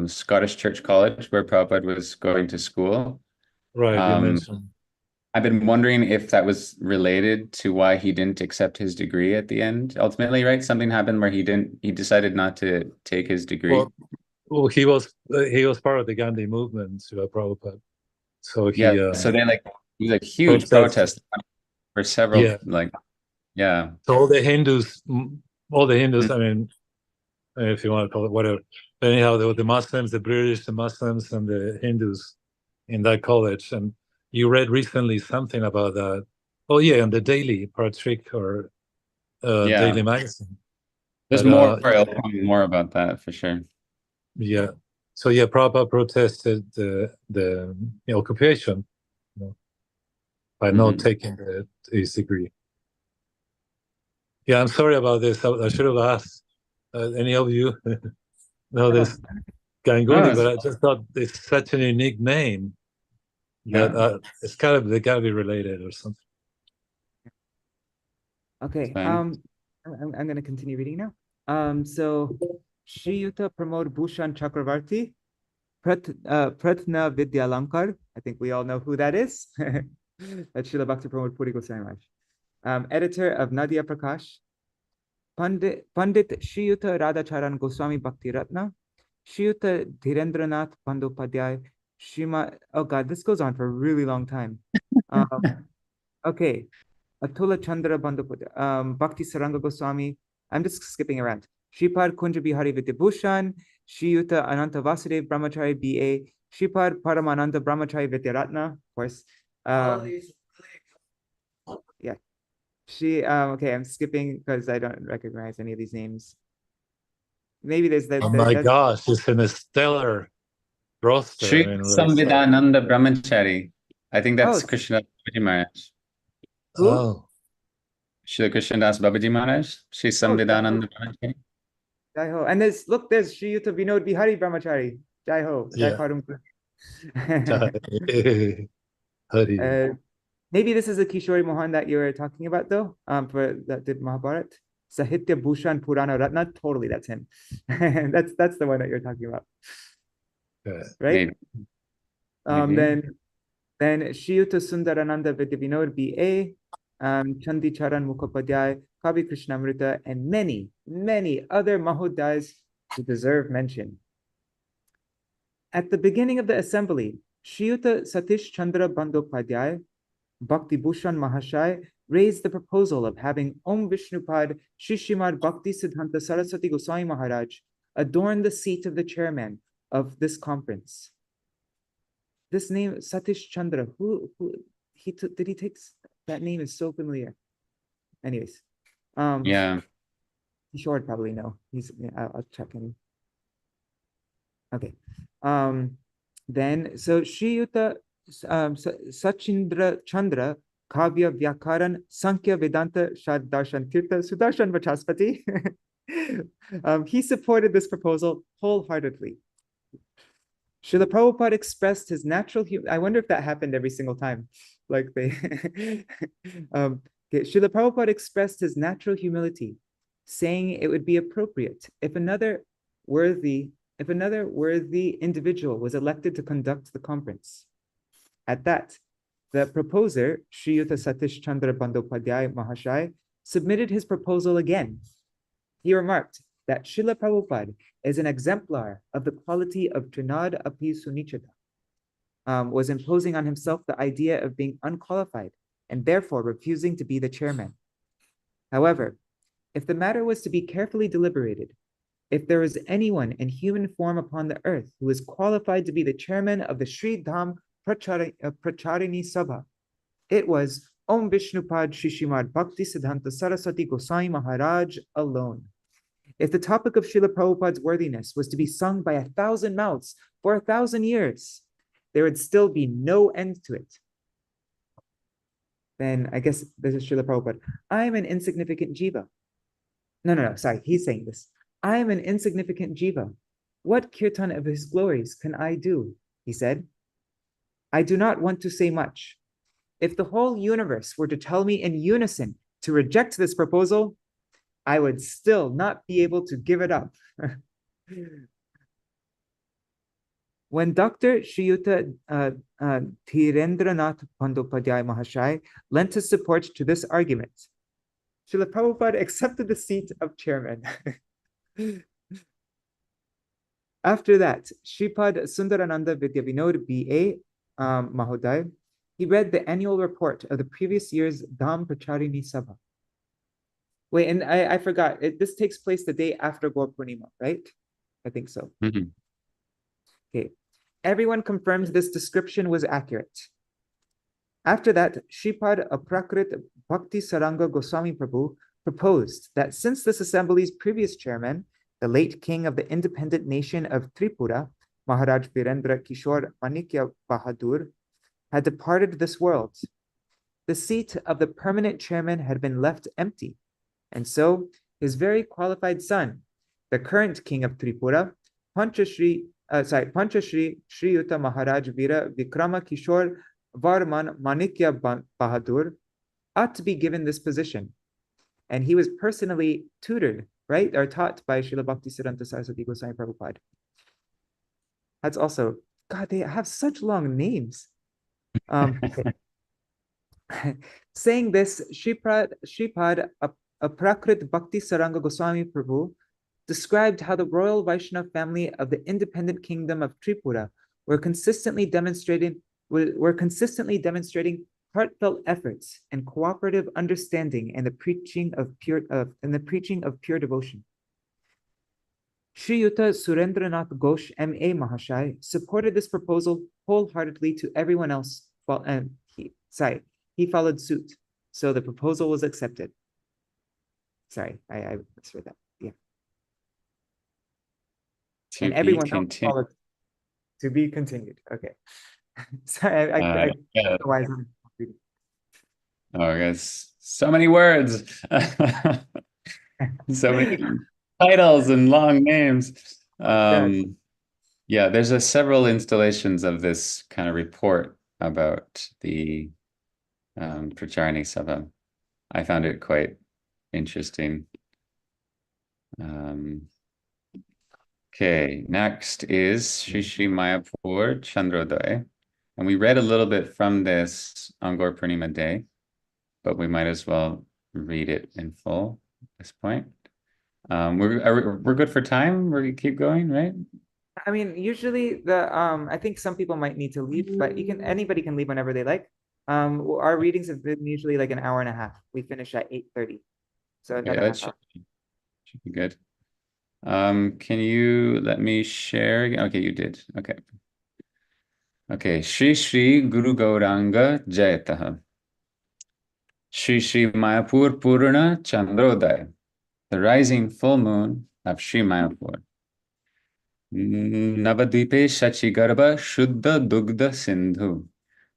Scottish Church College, where Prabhupada was going to school. Right, you mentioned. I've been wondering if that was related to why he didn't accept his degree at the end. Ultimately, right? Something happened where he decided not to take his degree. Well, he was part of the Gandhi movement, Prabhupada. So so they he was huge protest for several So all the Hindus, I mean, if you want to call it whatever. But anyhow, there were the Muslims, the British, the Muslims, and the Hindus in that college. And you read recently something about that. Oh yeah, in the Daily Partrik or Daily Magazine. There's more about that for sure. Yeah. So Prabhupada protested the occupation. by not taking his degree. Yeah, I'm sorry about this. I should have asked any of you know this Ganguly, but I just thought it's such a unique name that they gotta be related or something. Okay, I'm going to continue reading now. So Shriyuta Pramod Bhushan Chakravarti, Pratna Vidyalankar. I think we all know who that is. That's Srila Bhakti Pramod Puri Goswami Maharaj. Editor of Nadīyā Prakāśa, Pandit Shriyuta Radhacharan Goswami Bhakti Ratna, Shriyuta Dhirendranath Bandyopadhyay, oh God, this goes on for a really long time. Okay. Atula Chandra Bandyopadhyay, Bhakti Saranga Goswami. I'm just skipping around. Shripad Kunja Bihari Vidyabhushan, Shriyuta Ananta Vasudev Brahmachari B.A., Shripad Paramananda Brahmachari Vidyaratna, of course. Yeah. Okay, I'm skipping because I don't recognize any of these names. Maybe there's that. Oh my gosh, it's in a stellar roster. Sri Samvidananda Brahmachari. I think that's Krishna Babaji Maharaj. Oh. Shri Krishna Das Babaji Maharaj, Sri Samvidananda Brahmachari. Jai Ho. And there's Shriyuta Vinod Bihari Brahmachari. Jai Ho. Jai Parum. Maybe this is the Kishori Mohan that you were talking about, though, for that did Mahabharat. Sahitya Bhushan Purana Ratna. Totally, that's him. that's the one that you're talking about. Right? Then Shriyuta Sundarananda Vidyavinod B.A., Chandi Charan Mukhopadhyay, Kavi Krishnamrita, and many, many other Mahodayas who deserve mention. At the beginning of the assembly, Shriyuta Satish Chandra Bandyopadhyay, Bhakti Bhushan Mahashai, raised the proposal of having Om Vishnupad Shishimad Bhakti Siddhanta Saraswati Goswami Maharaj adorn the seat of the chairman of this conference. This name, Satish Chandra, did he take? That name is so familiar. Anyways, yeah, Kishore probably know. I'll check him. Okay. Then so Shriyuta Sachindra Chandra Kavya Vyakaran Sankhya Vedanta Shadarshan Tirtha Sudarshan Vachaspati. He supported this proposal wholeheartedly. Srila Prabhupada expressed his natural humility. I wonder if that happened every single time. Like they Srila Prabhupada expressed his natural humility, saying it would be appropriate if another worthy individual was elected to conduct the conference. At that, the proposer, Shriyuta Satish Chandra Bandyopadhyay Mahashai, submitted his proposal again. He remarked that Srila Prabhupada is an exemplar of the quality of Trinad Api Sunichita, was imposing on himself the idea of being unqualified and therefore refusing to be the chairman. However, if the matter was to be carefully deliberated, if there was anyone in human form upon the earth who is qualified to be the chairman of the Sri Dham Pracārīni Sabhā, it was Om Vishnupad Shishimad Bhakti Siddhanta Saraswati Goswami Maharaj alone. If the topic of Srila Prabhupada's worthiness was to be sung by 1,000 mouths for 1,000 years, there would still be no end to it. Then I guess this is Srila Prabhupada. I am an insignificant jiva. No, sorry, he's saying this. I am an insignificant jiva. What kirtan of his glories can I do? He said. I do not want to say much. If the whole universe were to tell me in unison to reject this proposal, I would still not be able to give it up. When Dr. Shriyuta Dhirendranath Bandyopadhyay Mahashai lent his support to this argument, Srila Prabhupada accepted the seat of chairman. After that, Shripad Sundarananda Vidyavinod B.A. Mahoday, he read the annual report of the previous year's Dham Pracārīni Sabhā. Wait, and I forgot, this takes place the day after Gaur Purnima, right? I think so. Mm-hmm. Okay, everyone confirms this description was accurate. After that, Shripad Aprakrit Bhakti Saranga Goswami Prabhu proposed that since this assembly's previous chairman, the late king of the independent nation of Tripura, Maharaj Virendra Kishore Manikya Bahadur, had departed this world, the seat of the permanent chairman had been left empty, and so his very qualified son, the current king of Tripura, Panchashri Śrīyuta Maharaj Vira Vikrama Kishore Varman Manikya Bahadur, ought to be given this position. And he was personally tutored, right, or taught by Srila Bhaktisiddhanta Saraswati Goswami Prabhupada. That's also, God, they have such long names. Saying this, Shripad Prakrit Bhakti Saranga Goswami Prabhu described how the royal Vaishnava family of the independent kingdom of Tripura were consistently demonstrating heartfelt efforts and cooperative understanding in the preaching of pure devotion. Shriyuta Surendranath Ghosh M.A. Mahashai supported this proposal wholeheartedly to everyone else, he followed suit. So the proposal was accepted. Sorry, I misread that. Yeah. And everyone else followed. To be continued. Okay. Sorry, I don't know why I'm reading. Oh, yes. So many words. So many titles and long names. Yeah, there's several installations of this kind of report about the Pracārīni Sabhā. I found it quite interesting. Okay, next is Shri Shri Mayapur Chandrodaya. And we read a little bit from this on Gaur Purnima Day, but we might as well read it in full at this point. We're good for time? We keep going, right? I mean, usually I think some people might need to leave, but anybody can leave whenever they like. Our readings have been usually like an hour and a half. We finish at 8:30. So yeah, that should be good. Can you let me share again? Okay, you did. Okay. Okay, Shri Shri Guru Gauranga Jayataha. Shri Shri Mayapur Purana Chandrodaya, the rising full moon of Shri Mayapur. Navadvīpe Shachigarbha Shuddha Dugdha Sindhu.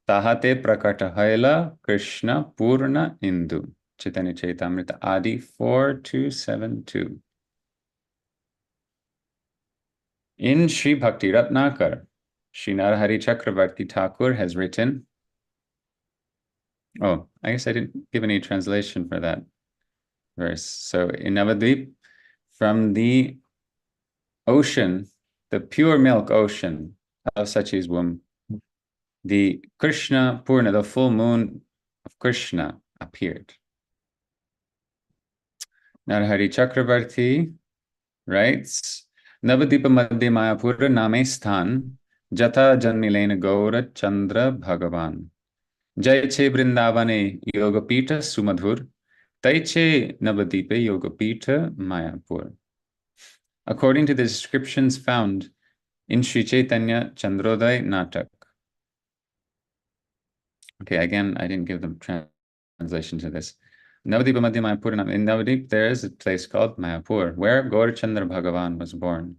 Tahate Prakata Haila Krishna Purna Indu. Chaitanya Charitamrita Adi 4272. In Sri Bhakti Ratnakar, Sri Narahari Chakravarti Thakur has written, oh, I guess I didn't give any translation for that verse. So in Navadvip, from the ocean, the pure milk ocean of Sachi's womb, the Krishna Purna, the full moon of Krishna, appeared. Narahari Chakravarti writes, Navadvipa Madhya Mayapura Name Sthan, Jata Janmilena Gaura Chandra Bhagavan. Jaiche Vrindavane Yogapita Sumadhur, Taiche Navadvipe Yogapita Mayapur. According to the descriptions found in Sri Chaitanya Chandrodaya Natak. Okay, again, I didn't give the translation to this. Navadvipa Madhya Mayapur, in Navadvip there is a place called Mayapur, where Gaurachandra Bhagavan was born.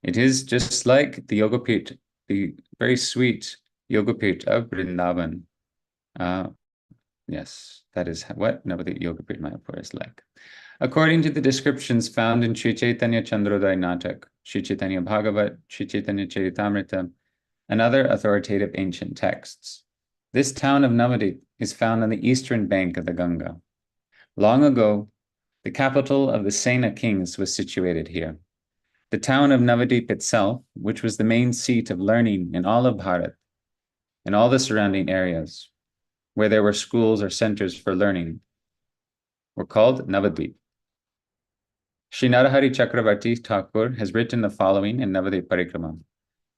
It is just like the Yogapit, the very sweet Yogapit of Vrindavan. Yes, that is what Navadvip Yogapit Mayapur is like. According to the descriptions found in Sri Chaitanya Chandrodaya Natak, Sri Chaitanya Bhagavat, Sri Chaitanya Charitamrita, and other authoritative ancient texts, this town of Navadvip is found on the eastern bank of the Ganga. Long ago, the capital of the Sena kings was situated here. The town of Navadvip itself, which was the main seat of learning in all of Bharat and all the surrounding areas, where there were schools or centers for learning, were called Navadvip. Sri Narahari Chakravarti Thakur has written the following in Navadvip Parikrama.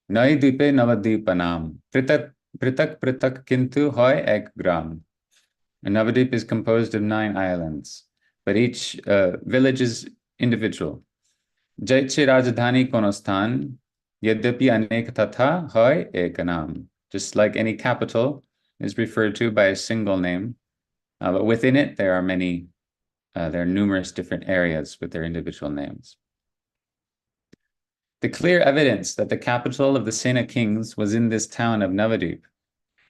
Nai Dvipe Navadvipanam, Pritak Pritak Kintu Hoy Ek Gram. And Navadvip is composed of 9 islands, but each village is individual. Jaiche Rajdhani Konostan, Yadyapi Anek Tatha Hoy Ekanam. Just like any capital is referred to by a single name, but within it there are many, there are numerous different areas with their individual names. The clear evidence that the capital of the Sena kings was in this town of Navadvip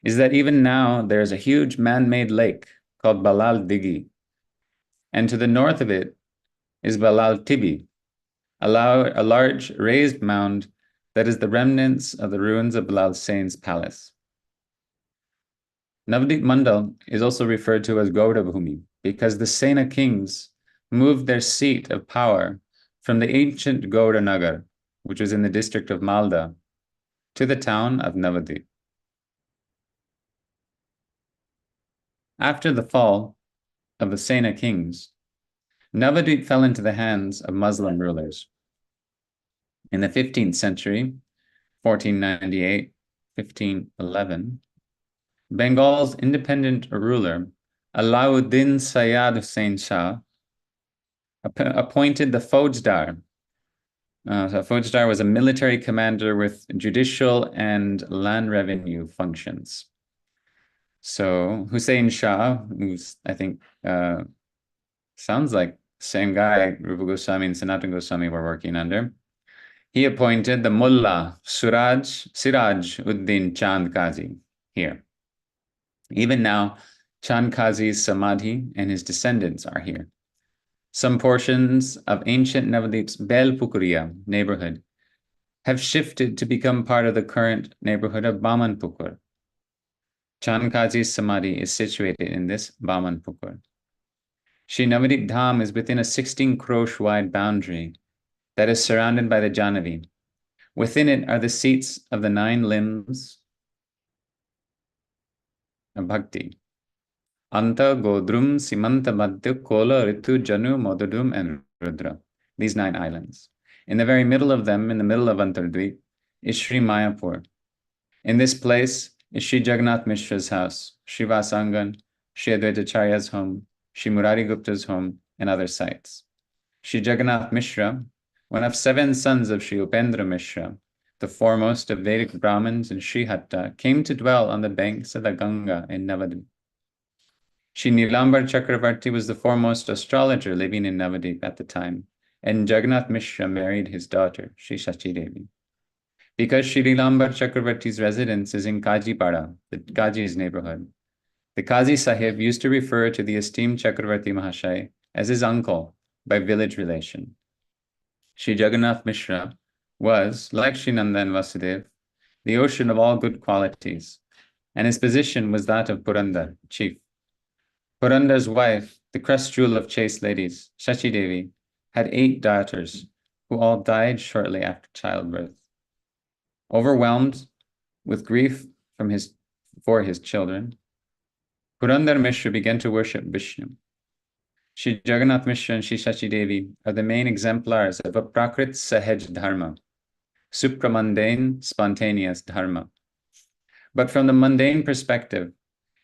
is that even now there is a huge man-made lake called Balal Digi, and to the north of it is Balal Tibi, a large raised mound that is the remnants of the ruins of Balal Sain's palace. Navadvīpa Mandal is also referred to as Gaudabhumi because the Sena kings moved their seat of power from the ancient Gauda Nagar, which was in the district of Malda, to the town of Navadvīpa. After the fall of the Sena kings, Navadvīpa fell into the hands of Muslim rulers. In the 15th century, 1498, 1511, Bengal's independent ruler, Alauddin Sayyad Hussain Shah, appointed the Faujdar. So Faujdar was a military commander with judicial and land revenue functions. So Hussain Shah, who's, I think, sounds like the same guy Rupa Goswami and Sanatana Goswami were working under, he appointed the Mullah Siraj Uddin Chand Qazi here. Even now, Chand Qazi's Samadhi and his descendants are here. Some portions of ancient Navadvip's Belpukuria neighborhood have shifted to become part of the current neighborhood of Bamanpukur. Chand Qazi's Samadhi is situated in this Bamanpukur. Śrī Navadvīpa-dhāma is within a 16-krosh wide boundary that is surrounded by the Jahnavi. Within it are the seats of the 9 limbs of bhakti: Anta, Godrum, Simanta, Madhya, Kola, Ritu, Janu, Modadum, and Rudra. These 9 islands. In the very middle of them, in the middle of Antardvip, is Sri Mayapur. In this place is Sri Jagannath Mishra's house, Śrīvāsa Angan, Sri Advaitacharya's home, Sri Murari Gupta's home, and other sites. Sri Jagannath Mishra, one of 7 sons of Sri Upendra Mishra, the foremost of Vedic Brahmins in Srihatta, came to dwell on the banks of the Ganga in Navadvip. Sri Nilambar Chakravarti was the foremost astrologer living in Navadvip at the time, and Jagannath Mishra married his daughter, Sri Shachi Devi. Because Sri Nilambar Chakravarti's residence is in Kajipara, the Kaji's neighborhood, the Qazi Sahib used to refer to the esteemed Chakravarti Mahashai as his uncle by village relation. Sri Jagannath Mishra was, like Sri Nanda and Vasudev, the ocean of all good qualities, and his position was that of Purandar, chief. Purandar's wife, the crest jewel of chaste ladies, Shachi Devi, had 8 daughters who all died shortly after childbirth. Overwhelmed with grief for his children, Purandar Mishra began to worship Vishnu. Sri Jagannath Mishra and Sri Shachi Devi are the main exemplars of a Prakrit Sahaj Dharma, supramundane, spontaneous Dharma. But from the mundane perspective,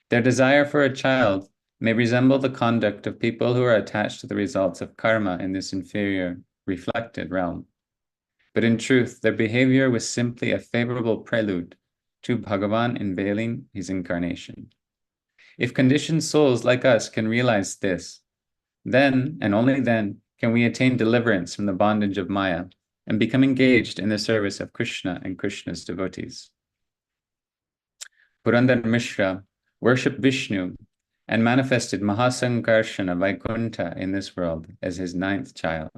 their desire for a child may resemble the conduct of people who are attached to the results of karma in this inferior, reflected realm. But in truth, their behavior was simply a favorable prelude to Bhagavan unveiling his incarnation. If conditioned souls like us can realize this, then, and only then, can we attain deliverance from the bondage of Maya and become engaged in the service of Krishna and Krishna's devotees. Purandar Mishra worshipped Vishnu and manifested Mahasankarshana Vaikuntha in this world as his 9th child.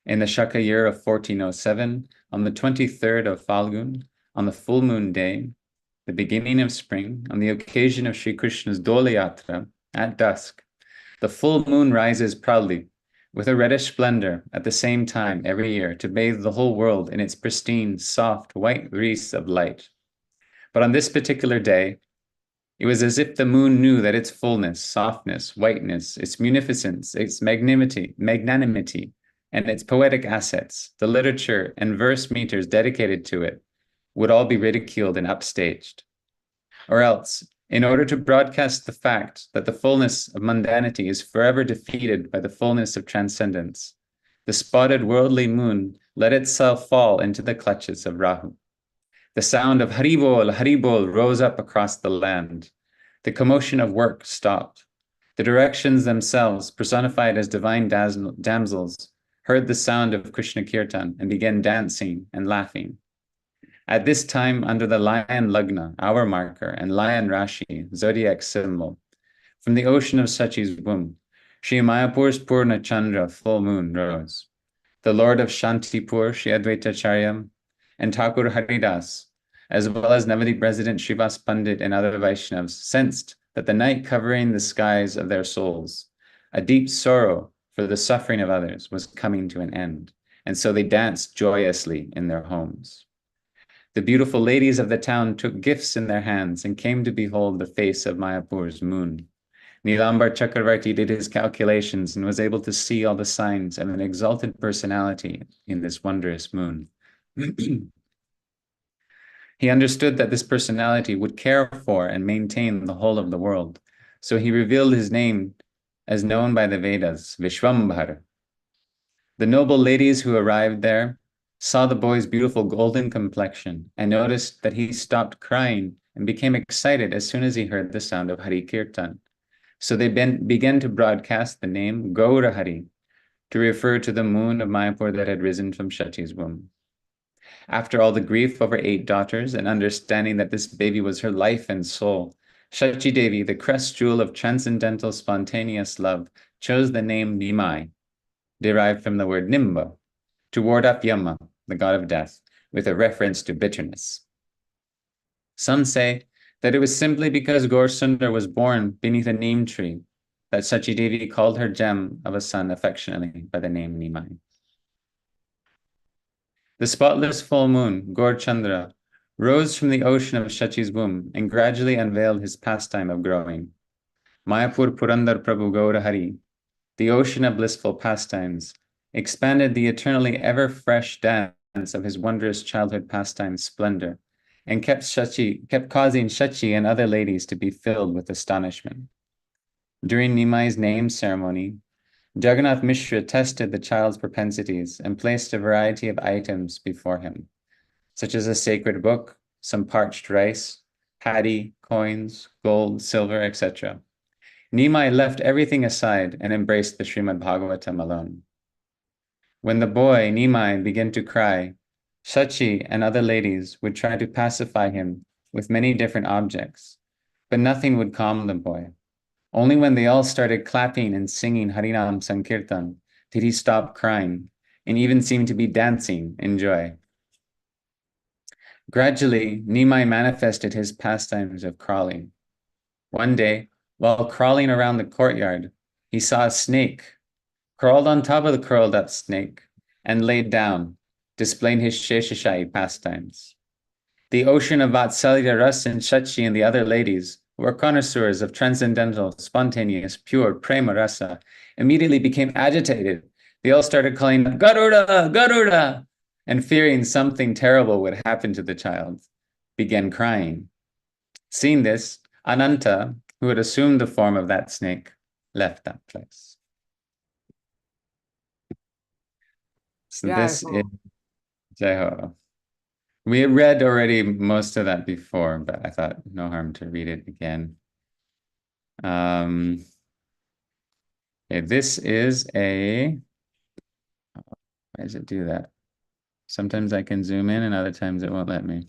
In the Shaka year of 1407, on the 23rd of Falgun, on the full moon day, the beginning of spring, on the occasion of Sri Krishna's Dola Yatra, at dusk, the full moon rises proudly with a reddish splendor at the same time every year to bathe the whole world in its pristine, soft, white wreaths of light. But on this particular day, it was as if the moon knew that its fullness, softness, whiteness, its munificence, its magnanimity, and its poetic assets, the literature and verse meters dedicated to it, would all be ridiculed and upstaged. Or else, in order to broadcast the fact that the fullness of mundanity is forever defeated by the fullness of transcendence, the spotted worldly moon let itself fall into the clutches of Rahu. The sound of Haribol, Haribol rose up across the land. The commotion of work stopped. The directions themselves, personified as divine damsels, heard the sound of Krishna Kirtan and began dancing and laughing. At this time, under the lion Lagna, hour marker, and lion Rashi, zodiac symbol, from the ocean of Sachi's womb, Sri Mayapur's Purna Chandra, full moon, rose. The Lord of Shantipur, Sri Advaitacharya, and Thakur Haridas, as well as Navadvīpa resident Śrīvāsa Pandit and other Vaishnavas, sensed that the night covering the skies of their souls, a deep sorrow for the suffering of others, was coming to an end, and so they danced joyously in their homes. The beautiful ladies of the town took gifts in their hands and came to behold the face of Mayapur's moon. Nilambar Chakravarti did his calculations and was able to see all the signs of an exalted personality in this wondrous moon. He understood that this personality would care for and maintain the whole of the world, so he revealed his name as known by the Vedas, Vishwambhara. The noble ladies who arrived there saw the boy's beautiful golden complexion and noticed that he stopped crying and became excited as soon as he heard the sound of Hari Kirtan. So they began to broadcast the name Gaurahari to refer to the moon of Mayapur that had risen from Shachi's womb. After all the grief over 8 daughters and understanding that this baby was her life and soul, Shachi Devi, the crest jewel of transcendental spontaneous love, chose the name Nimai, derived from the word Nimba, to ward off Yama, the god of death, with a reference to bitterness. Some say that it was simply because Gaur-Sundar was born beneath a neem tree that Shachi Devi called her gem of a son affectionately by the name Nimai. The spotless full moon, Gaur Chandra, rose from the ocean of Shachi's womb and gradually unveiled his pastime of growing. Mayapur Purandar Prabhu Gaurahari, the ocean of blissful pastimes, expanded the eternally ever-fresh dance of his wondrous childhood pastime splendor, and kept causing Shachi and other ladies to be filled with astonishment. During Nimai's name ceremony, Jagannath Mishra tested the child's propensities and placed a variety of items before him, such as a sacred book, some parched rice, paddy, coins, gold, silver, etc. Nimai left everything aside and embraced the Srimad Bhagavatam alone. When the boy, Nimai, began to cry, Shachi and other ladies would try to pacify him with many different objects, but nothing would calm the boy. Only when they all started clapping and singing Harinam Sankirtan did he stop crying and even seem to be dancing in joy. Gradually, Nimai manifested his pastimes of crawling. One day, while crawling around the courtyard, he saw a snake, crawled on top of the curled up snake, and laid down, displaying his Sheshashai pastimes. The ocean of Vatsalya Ras and Shachi and the other ladies, who were connoisseurs of transcendental, spontaneous, pure prema rasa, immediately became agitated. They all started calling, Garuda, Garuda, and fearing something terrible would happen to the child, began crying. Seeing this, Ananta, who had assumed the form of that snake, left that place. So this is Jai Ho. We had read already most of that before, but I thought no harm to read it again. Okay, this is a, why does it do that? Sometimes I can zoom in and other times it won't let me.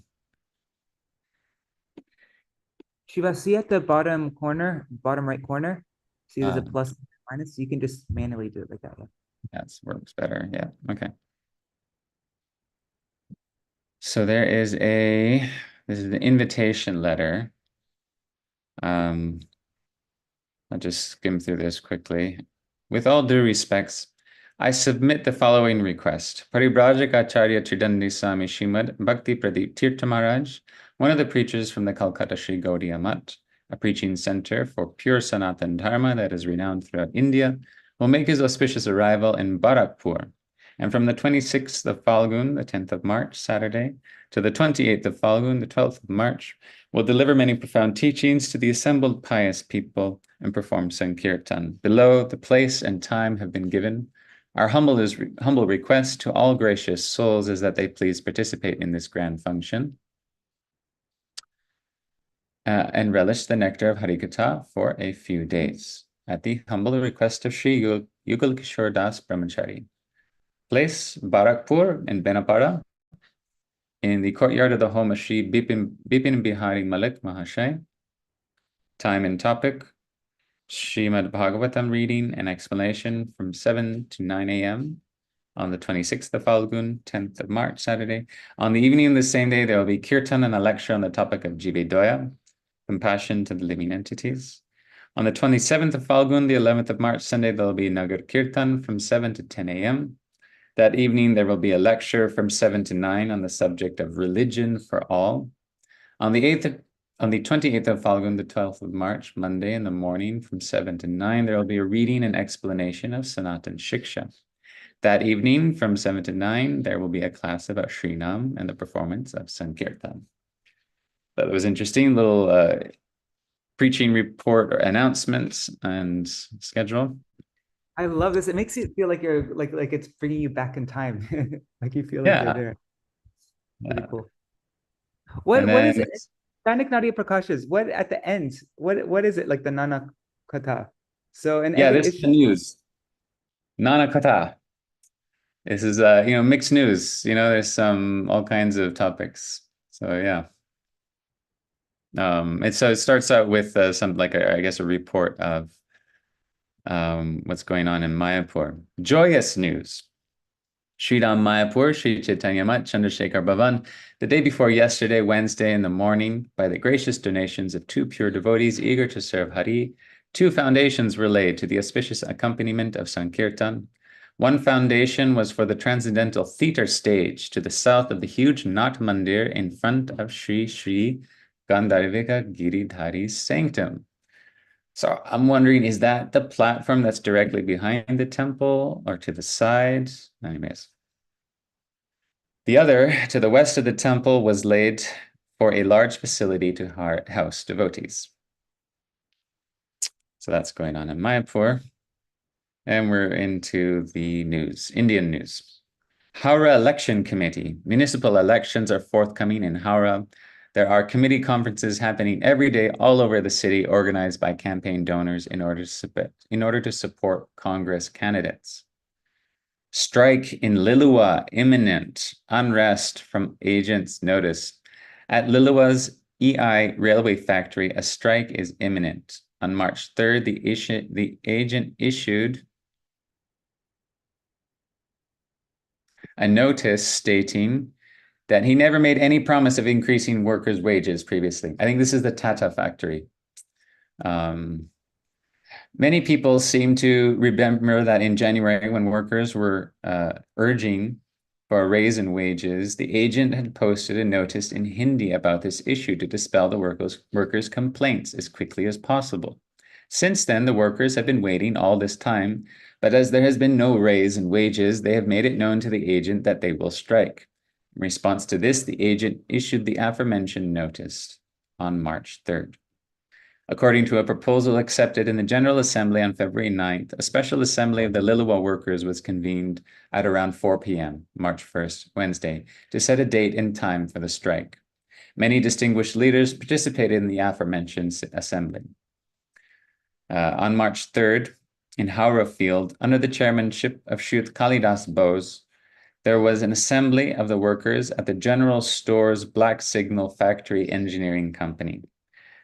Shiva, see at the bottom corner, bottom right corner, see there's a plus and minus, you can just manually do it like that. Yeah. That works better, yeah, okay. So there is this is the invitation letter. I'll just skim through this quickly. With all due respects, I submit the following request. Paribrajak Acharya Tridandi Swami Srimad Bhakti Pradeep Tirtha Maharaj, one of the preachers from the Calcutta Sri Gaudiya Math, a preaching center for pure Sanatan Dharma that is renowned throughout India, will make his auspicious arrival in Barakpur. And from the 26th of Falgun, the 10th of March, Saturday, to the 28th of Falgun, the 12th of March, will deliver many profound teachings to the assembled pious people and perform Sankirtan. Below, the place and time have been given. Our humble request to all gracious souls is that they please participate in this grand function and relish the nectar of Harikatha for a few days. At the humble request of Sri Yugal Kishore Das Brahmachari. Place Barakpur in Benapara. in the courtyard of the home of Shri Bipin Bihari Malik Mahashay. Time and topic, Srimad Bhagavatam reading and explanation from 7 to 9 a.m. on the 26th of Falgun, 10th of March, Saturday. On the evening of the same day, there will be kirtan and a lecture on the topic of Jivedoya, compassion to the living entities. On the 27th of Falgun, the 11th of March, Sunday, there will be Nagar Kirtan from 7 to 10 a.m. That evening, there will be a lecture from 7 to 9 on the subject of religion for all. On the 28th of Falgun, the 12th of March, Monday in the morning from 7 to 9, there will be a reading and explanation of Sanatan Shiksha. That evening from 7 to 9, there will be a class about Srinam and the performance of Sankirtan. That was interesting, little preaching report or announcements and schedule. I love this. It makes you feel like you're like it's bringing you back in time. Like you feel like you're there. Really cool. What is it? Dainika Nadīyā Prakāśa, what at the end? What is it like the Nana Katha? So and this is the news. Nana Katha. This is mixed news. There's all kinds of topics. So yeah. It starts out with some a report of what's going on in Mayapur. Joyous news. Sridham Mayapur, Sri Chaitanya Mat, Chandrasekhar Bhavan, the day before yesterday, Wednesday in the morning, by the gracious donations of 2 pure devotees eager to serve Hari, 2 foundations were laid to the auspicious accompaniment of Sankirtan. One foundation was for the transcendental theater stage to the south of the huge Nat Mandir in front of Sri Gandharvika Giridhari's sanctum. So I'm wondering, is that the platform that's directly behind the temple or to the side? Anyways. The other, to the west of the temple, was laid for a large facility to house devotees. So that's going on in Mayapur. And we're into the news, Indian news. Howrah Election Committee. Municipal elections are forthcoming in Howrah. There are committee conferences happening every day all over the city, organized by campaign donors in order to support Congress candidates. Strike in Lilua imminent. Unrest from agents notice. At Lilua's EI railway factory, a strike is imminent. On March 3rd, the agent issued a notice stating that he never made any promise of increasing workers' wages previously. I think this is the Tata factory. Many people seem to remember that in January, when workers were urging for a raise in wages, the agent had posted a notice in Hindi about this issue to dispel the workers' complaints as quickly as possible. Since then, the workers have been waiting all this time, but as there has been no raise in wages, they have made it known to the agent that they will strike. In response to this, the agent issued the aforementioned notice on March 3rd. According to a proposal accepted in the General Assembly on February 9th, a special assembly of the Lilua workers was convened at around 4 p.m., March 1st, Wednesday, to set a date and time for the strike. Many distinguished leaders participated in the aforementioned assembly. On March 3rd, in Howrah Field, under the chairmanship of Shrut Kalidas Bose, there was an assembly of the workers at the General Stores Black Signal Factory Engineering Company.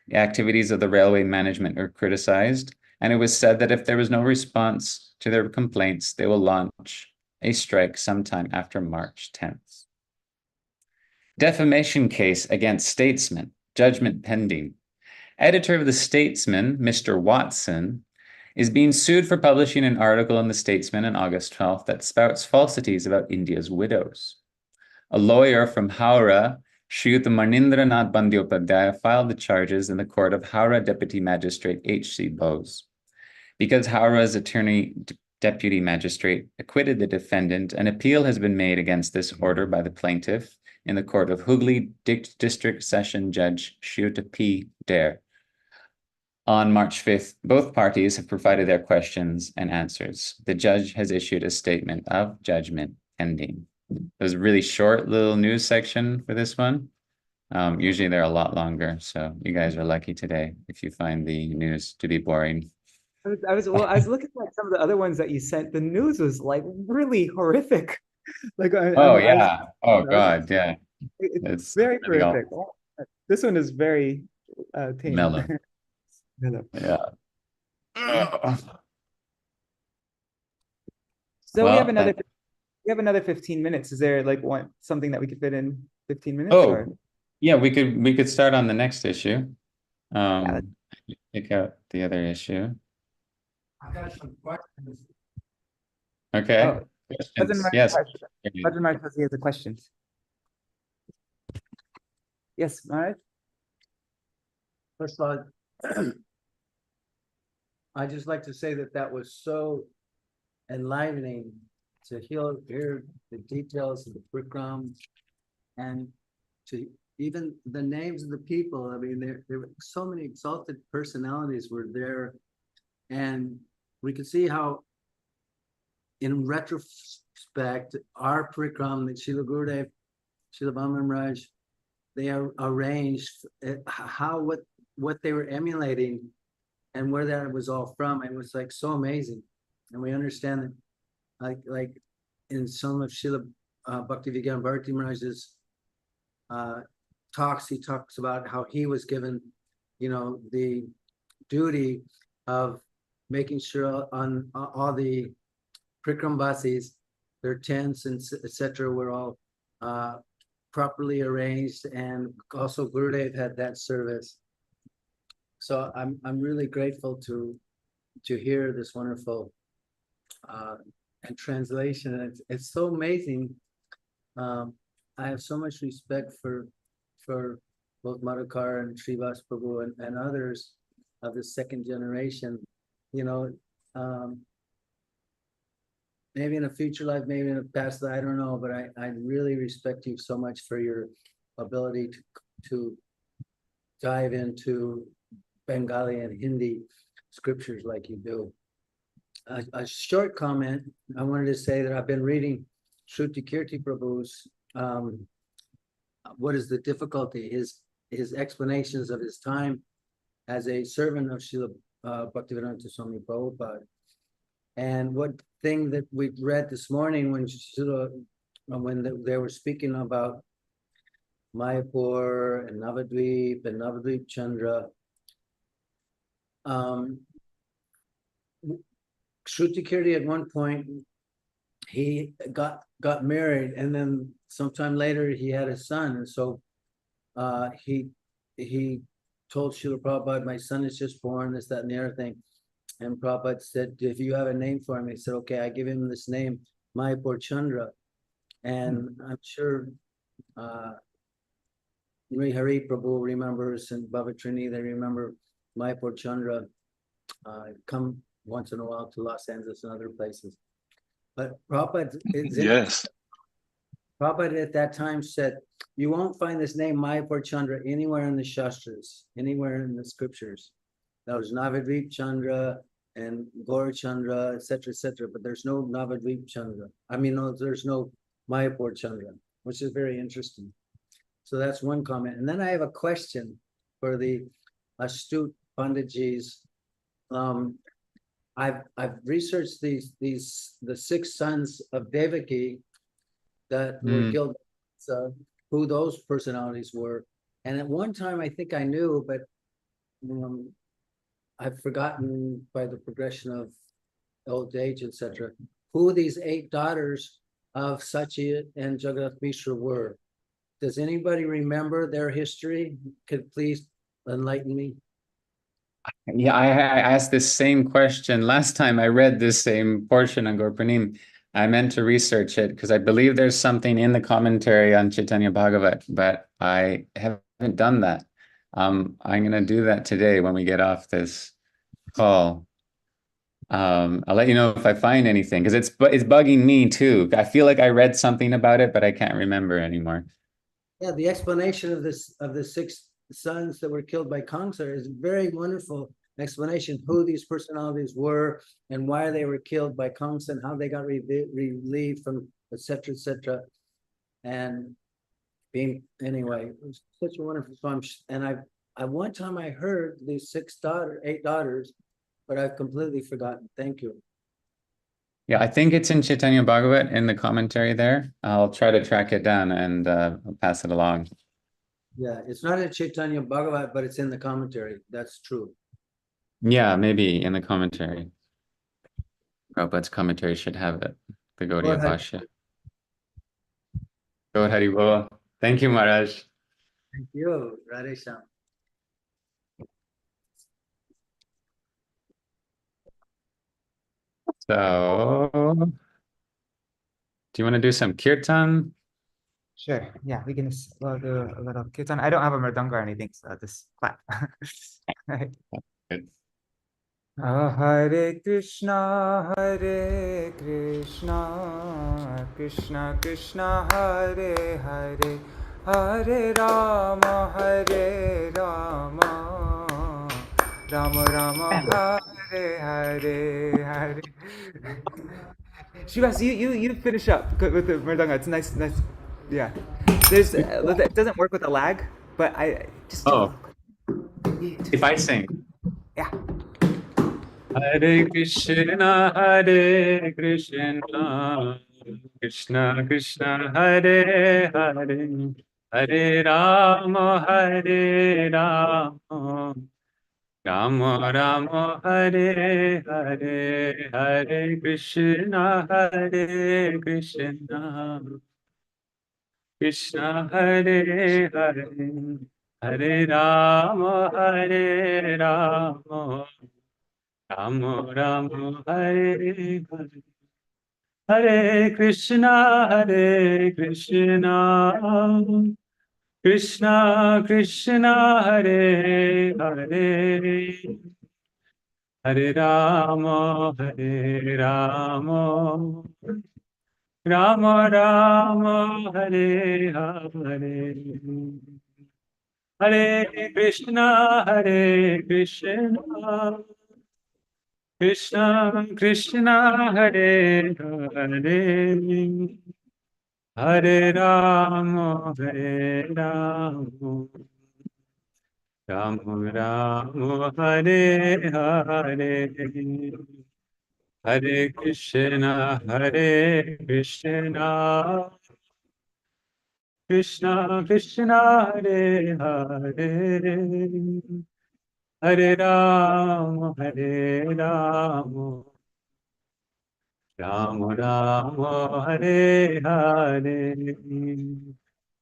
The activities of the railway management were criticized, and it was said that if there was no response to their complaints, they will launch a strike sometime after March 10th. Defamation case against statesman, judgment pending. Editor of the Statesman, Mr. Watson, is being sued for publishing an article in the Statesman on August 12th that spouts falsities about India's widows. A lawyer from Howrah, Shrut Manindranath Bandyopadhyaya, filed the charges in the court of Howrah Deputy Magistrate H.C. Bose. Because Howrah's deputy magistrate acquitted the defendant, an appeal has been made against this order by the plaintiff in the court of Hooghly District Session Judge Shrut P. Dare. On March 5th, both parties have provided their questions and answers. The judge has issued a statement of judgment pending. It was a really short little news section for this one. Usually they're a lot longer, so you guys are lucky today if you find the news to be boring. I was looking at some of the other ones that you sent. The news was like really horrific. Like, God, yeah. It's very really all perfect. This one is very tame. mellow. Mellow. Yeah. So Well, we have another 15 minutes. Is there like something that we could fit in 15 minutes? Oh, or? yeah, we could start on the next issue. Yeah. Pick out the other issue. I got some questions. Okay. Oh, Questions? Yes. Bhajan Maharaj says he has a question. Yes, Maharaj? First of all, I just like to say that that was so enlivening to hear the details of the Prikram and to even the names of the people. I mean, there were so many exalted personalities were there, and we could see how, in retrospect, our Prikram, that Srila Gurudev, Srila Bhama Maharaj, they are arranged how what they were emulating and where that was all from. It was like so amazing, and we understand that, like in some of Srila Bhaktivedanta Bharati Maharaj's talks, he talks about how he was given, the duty of making sure on all the Prikramvasis, their tents and etc. were all properly arranged, and also Gurudev had that service. So I'm really grateful to hear this wonderful and translation. It's so amazing. I have so much respect for both Madhukar and Śrīvāsa Prabhu and others of the second generation. Maybe in a future life, maybe in a past life, I don't know, but I really respect you so much for your ability to dive into Bengali and Hindi scriptures like you do. A short comment, I wanted to say that I've been reading Shruti Kirti Prabhu's, what is the difficulty, his explanations of his time as a servant of Srila Bhaktivedanta Swami Prabhupada. And what thing that we read this morning when they were speaking about Mayapur and Navadvīpa and Navadvīpa Chandra, Shruti Kirti at one point, he got married, and then sometime later he had a son, and so he told Srila Prabhupada, my son is just born, this, that, and the other thing. And Prabhupada said, if you have a name for him, he said, okay, I give him this name, Mayapur Chandra. And I'm sure Hari Prabhu remembers, and Bhavatrini, they remember Mayapur Chandra come once in a while to Los Angeles and other places. But Prabhupada, yes. Prabhupada at that time said, you won't find this name Mayapur Chandra anywhere in the Shastras, anywhere in the scriptures. That was Navadvīpa Chandra and Gaura Chandra, etc., but there's no Navadvīpa Chandra. There's no Mayapur Chandra, which is very interesting. So that's one comment. And then I have a question for the astute Panditjis. I've researched the 6 sons of Devaki that were killed, who those personalities were. And at one time I think I knew, but I've forgotten by the progression of old age, etc., who these 8 daughters of Sachi and Jagannath Mishra were. Does anybody remember their history? Could please enlighten me? Yeah, I asked this same question last time I read this same portion on Gorpanim. I meant to research it because I believe there's something in the commentary on Chaitanya Bhagavat, but I haven't done that. I'm going to do that today when we get off this call. I'll let you know if I find anything, because it's bugging me too. I feel like I read something about it, but I can't remember anymore. Yeah, the explanation of the 6 sons that were killed by Kamsa is a very wonderful explanation, who these personalities were and why they were killed by Kamsa and how they got relieved from etc. And anyway, it was such a wonderful song. And I one time I heard these 8 daughters, but I've completely forgotten. Thank you. Yeah, I think it's in Chaitanya Bhagavat in the commentary there. I'll try to track it down and pass it along. Yeah, it's not in Chaitanya Bhagavat, but it's in the commentary. That's true. Yeah, maybe in the commentary. Prabhupada's commentary should have it. The Gaudiya Bhashya. Go Hari Bol. Thank you, Maharaj. Thank you, Radhe Shyam. So, do you want to do some kirtan? Sure. Yeah, we can we'll do a little kirtan. I don't have a mridanga or anything, so I'll just clap. Right. Good. Hare Krishna, Krishna Krishna, Hare Hare, Hare Rama, Rama Rama, Hare Hare. Śrīvāsa, you finish up with the mridanga. It's nice. Yeah. There's it doesn't work with a lag, but I just. Oh, if I sing. Yeah. Hare Krishna, Krishna Krishna, Hare Hare, Hare Rama, Rama Rama, Hare Hare, Hare Krishna, Krishna Hare Hare, Hare Rama, Rama Rama, Hare Hare, Hare Krishna, Krishna Krishna, Hare Hare, Hare Rama, Rama Rama, Hare Hare, Hare Krishna, Krishna Krishna, Hare Hare, Hare Rama, Rama Rama, Hare Hare, Hare Krishna, Krishna Krishna, Hare Hare, Hare Rama, Rama Rama, Hare Hare.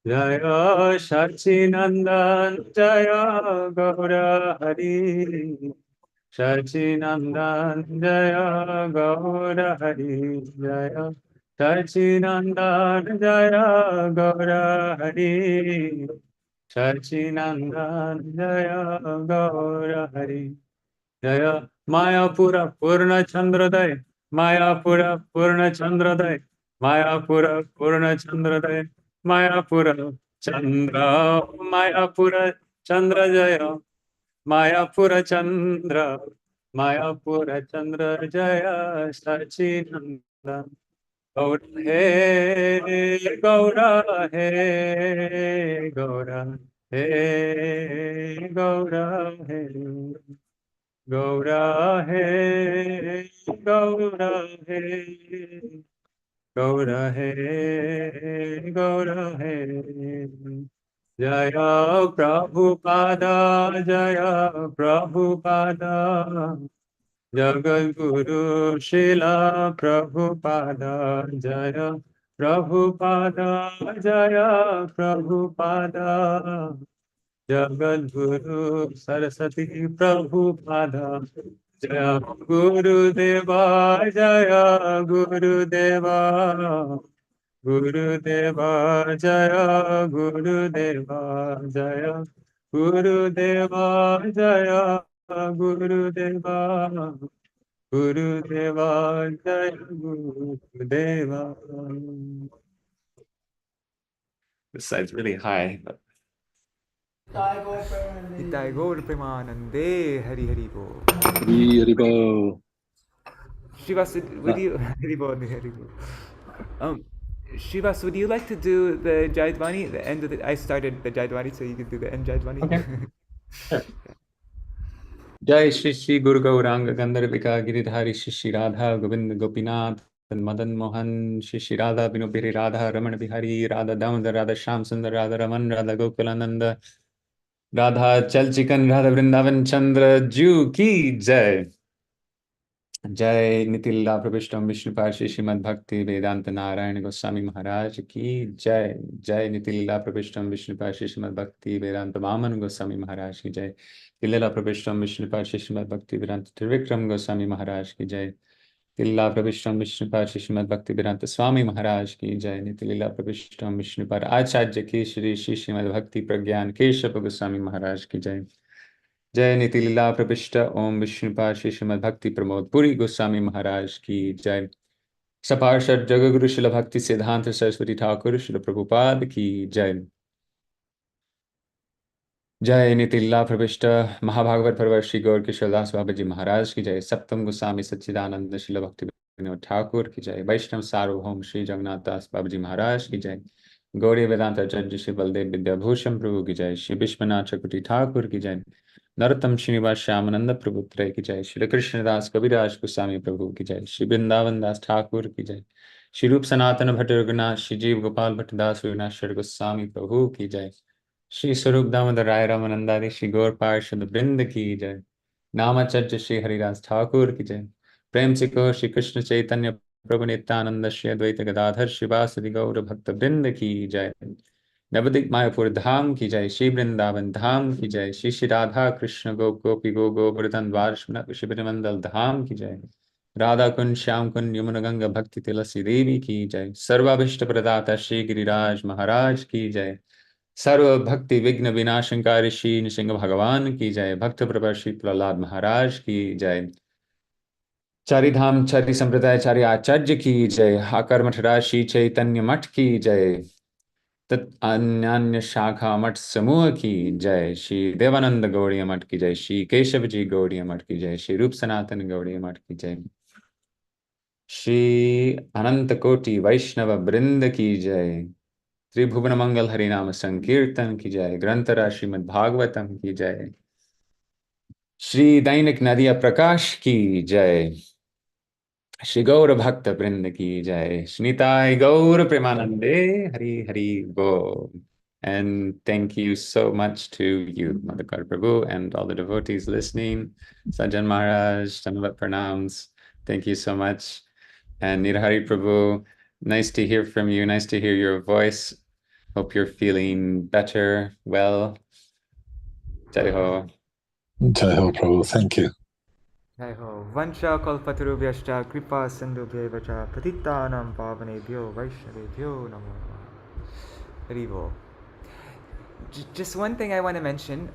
Jaya Sachinandan, Jaya Gaura Hari, Sachinandan, Jaya Gaura Hari, Jaya Sachinandan, Jaya Gaura Hari, Sachinandan, Jaya Gaura Hari, Jaya Mayapura Purna Chandraday, Mayapura Purna Chandraday, Mayapura Purna Chandraday, Mayapura Chandra, Mayapura Chandra Jaya, Mayapura Chandra, Mayapura Chandra Jaya, Sachinanda. Gaura he, Gaura he, Gaura he, Gaura he, Gaura he, Gaura he, Gaura he, Gaura he. Jaya Prabhupada, Jaya Prabhupada, Jagat Guru Srila Prabhupada, Jaya Prabhupada, Jaya Prabhupada, Jagat Guru Saraswati Prabhupada, Jaya Guru Deva, Jaya Guru Deva, Guru Deva, Jaya Guru Deva, Jaya Guru Deva, Jaya Guru Deva, Guru Deva, Jaya Guru Deva. This side's really high. But... Nitai Gaur Premanande, Hari Hari Bol. Hari Bol. Śrīvāsa, would you Hari Bol, Hari Bol. Śrīvāsa, would you like to do the Jaidvani, the end of the? I started the Jaidvani, so you can do the end Jaidvani. Okay. Sure. Jai Shri Shri Guru Gauranga Gandharvika Giridhari Shri Shri Radha Govinda Gopinath Madan Mohan, Shishi Radha, Binubiri Radha, Raman Bihari, Radha Damodar, Radha Shyam Sundar, Radha Raman, Radha Gokulananda, Radha Chalchikan, Radha Vrindavan Chandra Ju Ki Jai. Jai Nitila Prabhishtam Vishnupashi Srimad Bhakti Vedanta Narayana Goswami Maharaj Ki Jai. Jai Nitila Prabhishtam Vishnupashi Srimad Bhakti Vedanta Vaman Goswami Maharaj Ki Jai. Nitila Prabhishtam Vishnupashi Srimad Bhakti Vedanta Trivikram Goswami Maharaj Ki Jai. Nitila Prabhishtam Vishnupashi Srimad Bhakti Vedanta Swami Maharaj Ki Jai. Nitila Prabhishtam Vishnupad Acharya Keshari Shri Srimad Bhakti Pragyan Keshava Goswami Maharaj Ki Jai. जय नीति लीला प्रविष्ट ओम विष्णुपाद श्री श्रीमद भक्ति प्रमोद पुरी गोस्वामी महाराज की जय। सपार्षद जगगुरु शिल भक्ति सिद्धांत सरस्वती ठाकुर शिल प्रभुपाद की जय। जय नीति लीला प्रविष्ट महाभागवत परवर श्री गौर किशोरदास बाबा जी महाराज की जय। सप्तम गोस्वामी सच्चिदानंद शिल भक्ति विनोद ठाकुर की जय। वैष्णव सार्वभौम श्री जगन्नाथ दास बाबा जी महाराज की जय। गौरी वेदांत आचार्य श्री बलदेव विद्याभूषण प्रभु की जय। श्री विश्वनाथ चक्रवर्ती ठाकुर की जय। नरोत्तम श्रीनिवास श्यामानंद प्रभु त्रय की जय। श्री कृष्णदास कविराज गोस्वामी प्रभु की जय। श्री वृंदावन दास ठाकुर की जय। श्री रूप सनातन भट्ट रघुनाथ श्री जीव गोपाल भट्टदास रघुनाथ गोस्वामी प्रभु की जय। श्री स्वरूप दामोदर राय रामानंदादि श्री गौर पार्षद वृंद की जय। नामाचार्य श्री हरिदास ठाकुर की जय। प्रेम से कहो श्री कृष्ण चैतन्य प्रभु नित्यानंद श्री अद्वैत गदाधर श्रीवासदि गौर भक्त वृंद की जय। नवद्वीप मायापुर धाम की जय। श्री वृंदावन धाम की जय। श्री श्री राधा कृष्ण गोपी गोवर्धन द्वार शिविर मंडल धाम की जय। राधा कुंज श्याम कुंज यमुना गंगा भक्ति तुलसी देवी की जय। सर्वाभिष्ट प्रदाता श्री गिरिराज महाराज की जय। सर्व भक्ति विघ्न विनाशंकारी श्री नृसिंह भगवान की जय। भक्त प्रभा श्री प्रहलाद महाराज की जय। चारि धाम चारि संप्रदाय चारि आचार्य की जय। आकर मठ राशि चैतन्य मठ की जय। अन्य शाखा मठ समूह की जय। श्री देवानंद गौड़ीय मठ की जय। श्री केशव जी गौड़ीय मठ की जय। श्री रूप सनातन गौड़ीय मठ की जय। श्री अनंत कोटि वैष्णव वृंद की जय। त्रिभुवन मंगल हरिनाम संकीर्तन की जय। ग्रंथरा श्रीमद् भागवतम की जय। श्री दैनिक नदिया प्रकाश की जय। श्री गौर भक्त वृंद की जय। श्रीताय गौर प्रेमानंदे हरि हरि बोल। And thank you so much to you, Madhukar Prabhu, and all the devotees listening. Sajjan Maharaj, Dhanavat Pranams. Thank you so much. And Nirhari Prabhu, nice to hear from you. Nice to hear your voice. Hope you're feeling better, well. Jai Ho. Jai Ho, Prabhu. Thank you. Jai Ho. Vancha kalpatarubhyascha kripa sindhubhyeva cha patitanam pavanebhyo vaishnavebhyo namo namaha. Hari Bol. Just one thing I want to mention.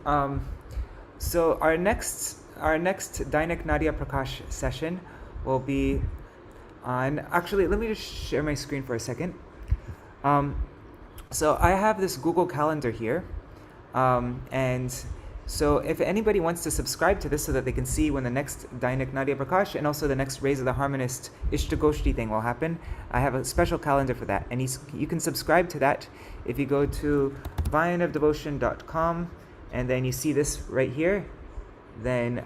So our next Dainika Nadīyā Prakāśa session will be on. Actually, let me just share my screen for a second. So I have this Google Calendar here, and so if anybody wants to subscribe to this so that they can see when the next Dainika Nadīyā Prakāśa and also the next Raise of the Harmonist Ishtagoshti thing will happen, I have a special calendar for that. And you can subscribe to that if you go to vineofdevotion.com and then you see this right here. Then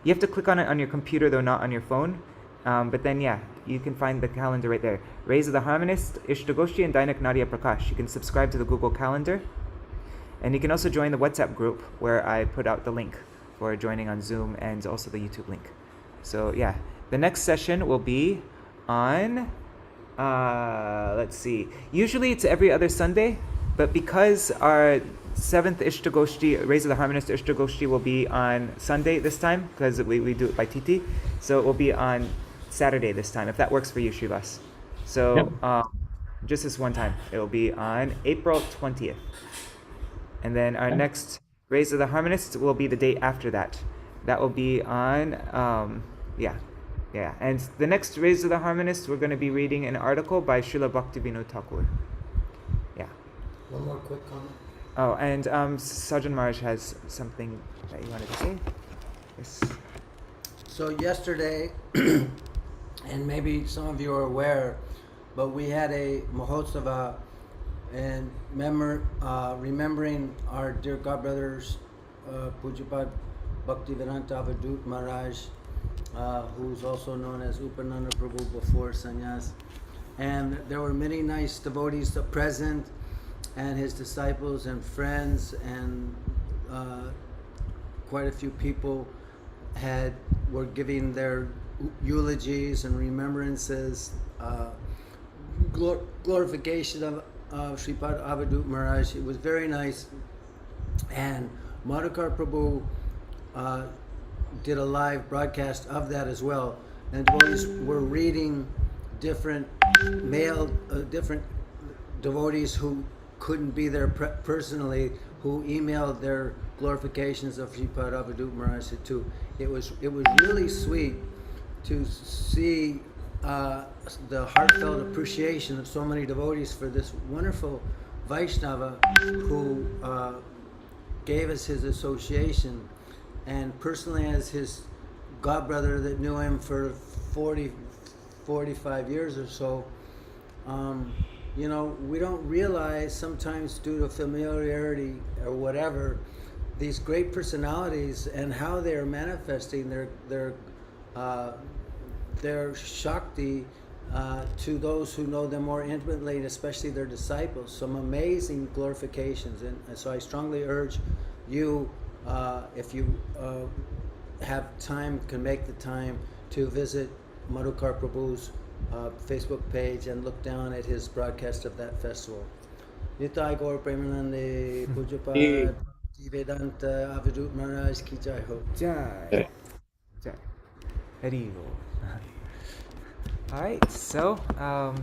you have to click on it on your computer though, not on your phone. But then yeah, you can find the calendar right there. Raise of the Harmonist, Ishtagoshti, and Dainika Nadīyā Prakāśa. You can subscribe to the Google Calendar. And you can also join the WhatsApp group where I put out the link for joining on Zoom and also the YouTube link. So yeah, the next session will be on, let's see, usually it's every other Sunday, but because our 7th Ishtagoshti, Raise of the Harmonist Ishtagoshti will be on Sunday this time, because we do it by Titi, so it will be on Saturday this time, if that works for you, Śrīvāsa. So just this one time, it will be on April 20th. And then our next Raise of the Harmonists will be the day after that. That will be on, And the next Raise of the Harmonists, we're going to be reading an article by Srila Bhaktivinoda Thakur. Yeah. One more quick comment. Oh, and Sajjan Maharaj has something that you wanted to say? Yes. So yesterday, and maybe some of you are aware, but we had a Mahotsava and remembering our dear godbrothers, Pujapad Bhaktivedanta Avadut Maharaj who's also known as Upananda Prabhu before sannyas. And there were many nice devotees present, and his disciples and friends, and quite a few people were giving their eulogies and remembrances, glorification of Sripad Avadut Maharaj. It was very nice. And Madhukar Prabhu did a live broadcast of that as well. And devotees were reading different different devotees who couldn't be there personally, who emailed their glorifications of Sripad Avadut Maharaj too. It was really sweet to see the heartfelt appreciation of so many devotees for this wonderful Vaishnava who gave us his association, and personally as his godbrother that knew him for 45 years or so. You know, we don't realize sometimes due to familiarity or whatever, these great personalities and how they are manifesting their Shakti to those who know them more intimately, and especially their disciples. Some amazing glorifications. And so I strongly urge you, if you have time, can make the time to visit Madhukar Prabhu's Facebook page and look down at his broadcast of that festival. Nitai Gaur Premanande Pujapad Vedanta Avadut Maharaj ki jai ho. Jai. Jai. Hari Bol. All right, so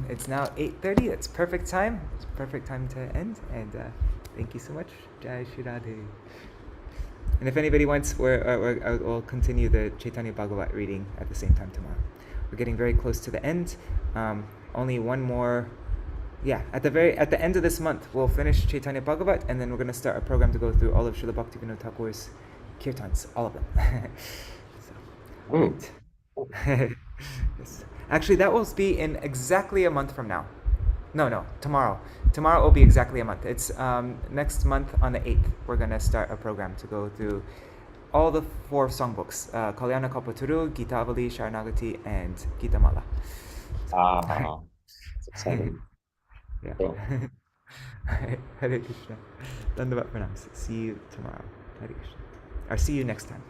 it's now 8:30. It's perfect time. It's perfect time to end. And thank you so much. Jai Shri Radhe. And if anybody wants, we'll continue the Chaitanya Bhagavat reading at the same time tomorrow. We're getting very close to the end. Only one more. Yeah, at the end of this month, we'll finish Chaitanya Bhagavat, and then we're going to start a program to go through all of Srila Bhaktivinoda Thakur's kirtans, all of them. So, right. Yes. Actually, that will be in exactly a month from now. No, tomorrow. Tomorrow will be exactly a month. It's next month on the 8th. We're going to start a program to go through all the 4 songbooks, Kalyana Kalpataru, Gitavali, Sharanagati, and Gitamala. So, It's exciting. yeah. Cool. Hare Krishna. Dandavat pranams. See you tomorrow. Hare Krishna. Or see you next time.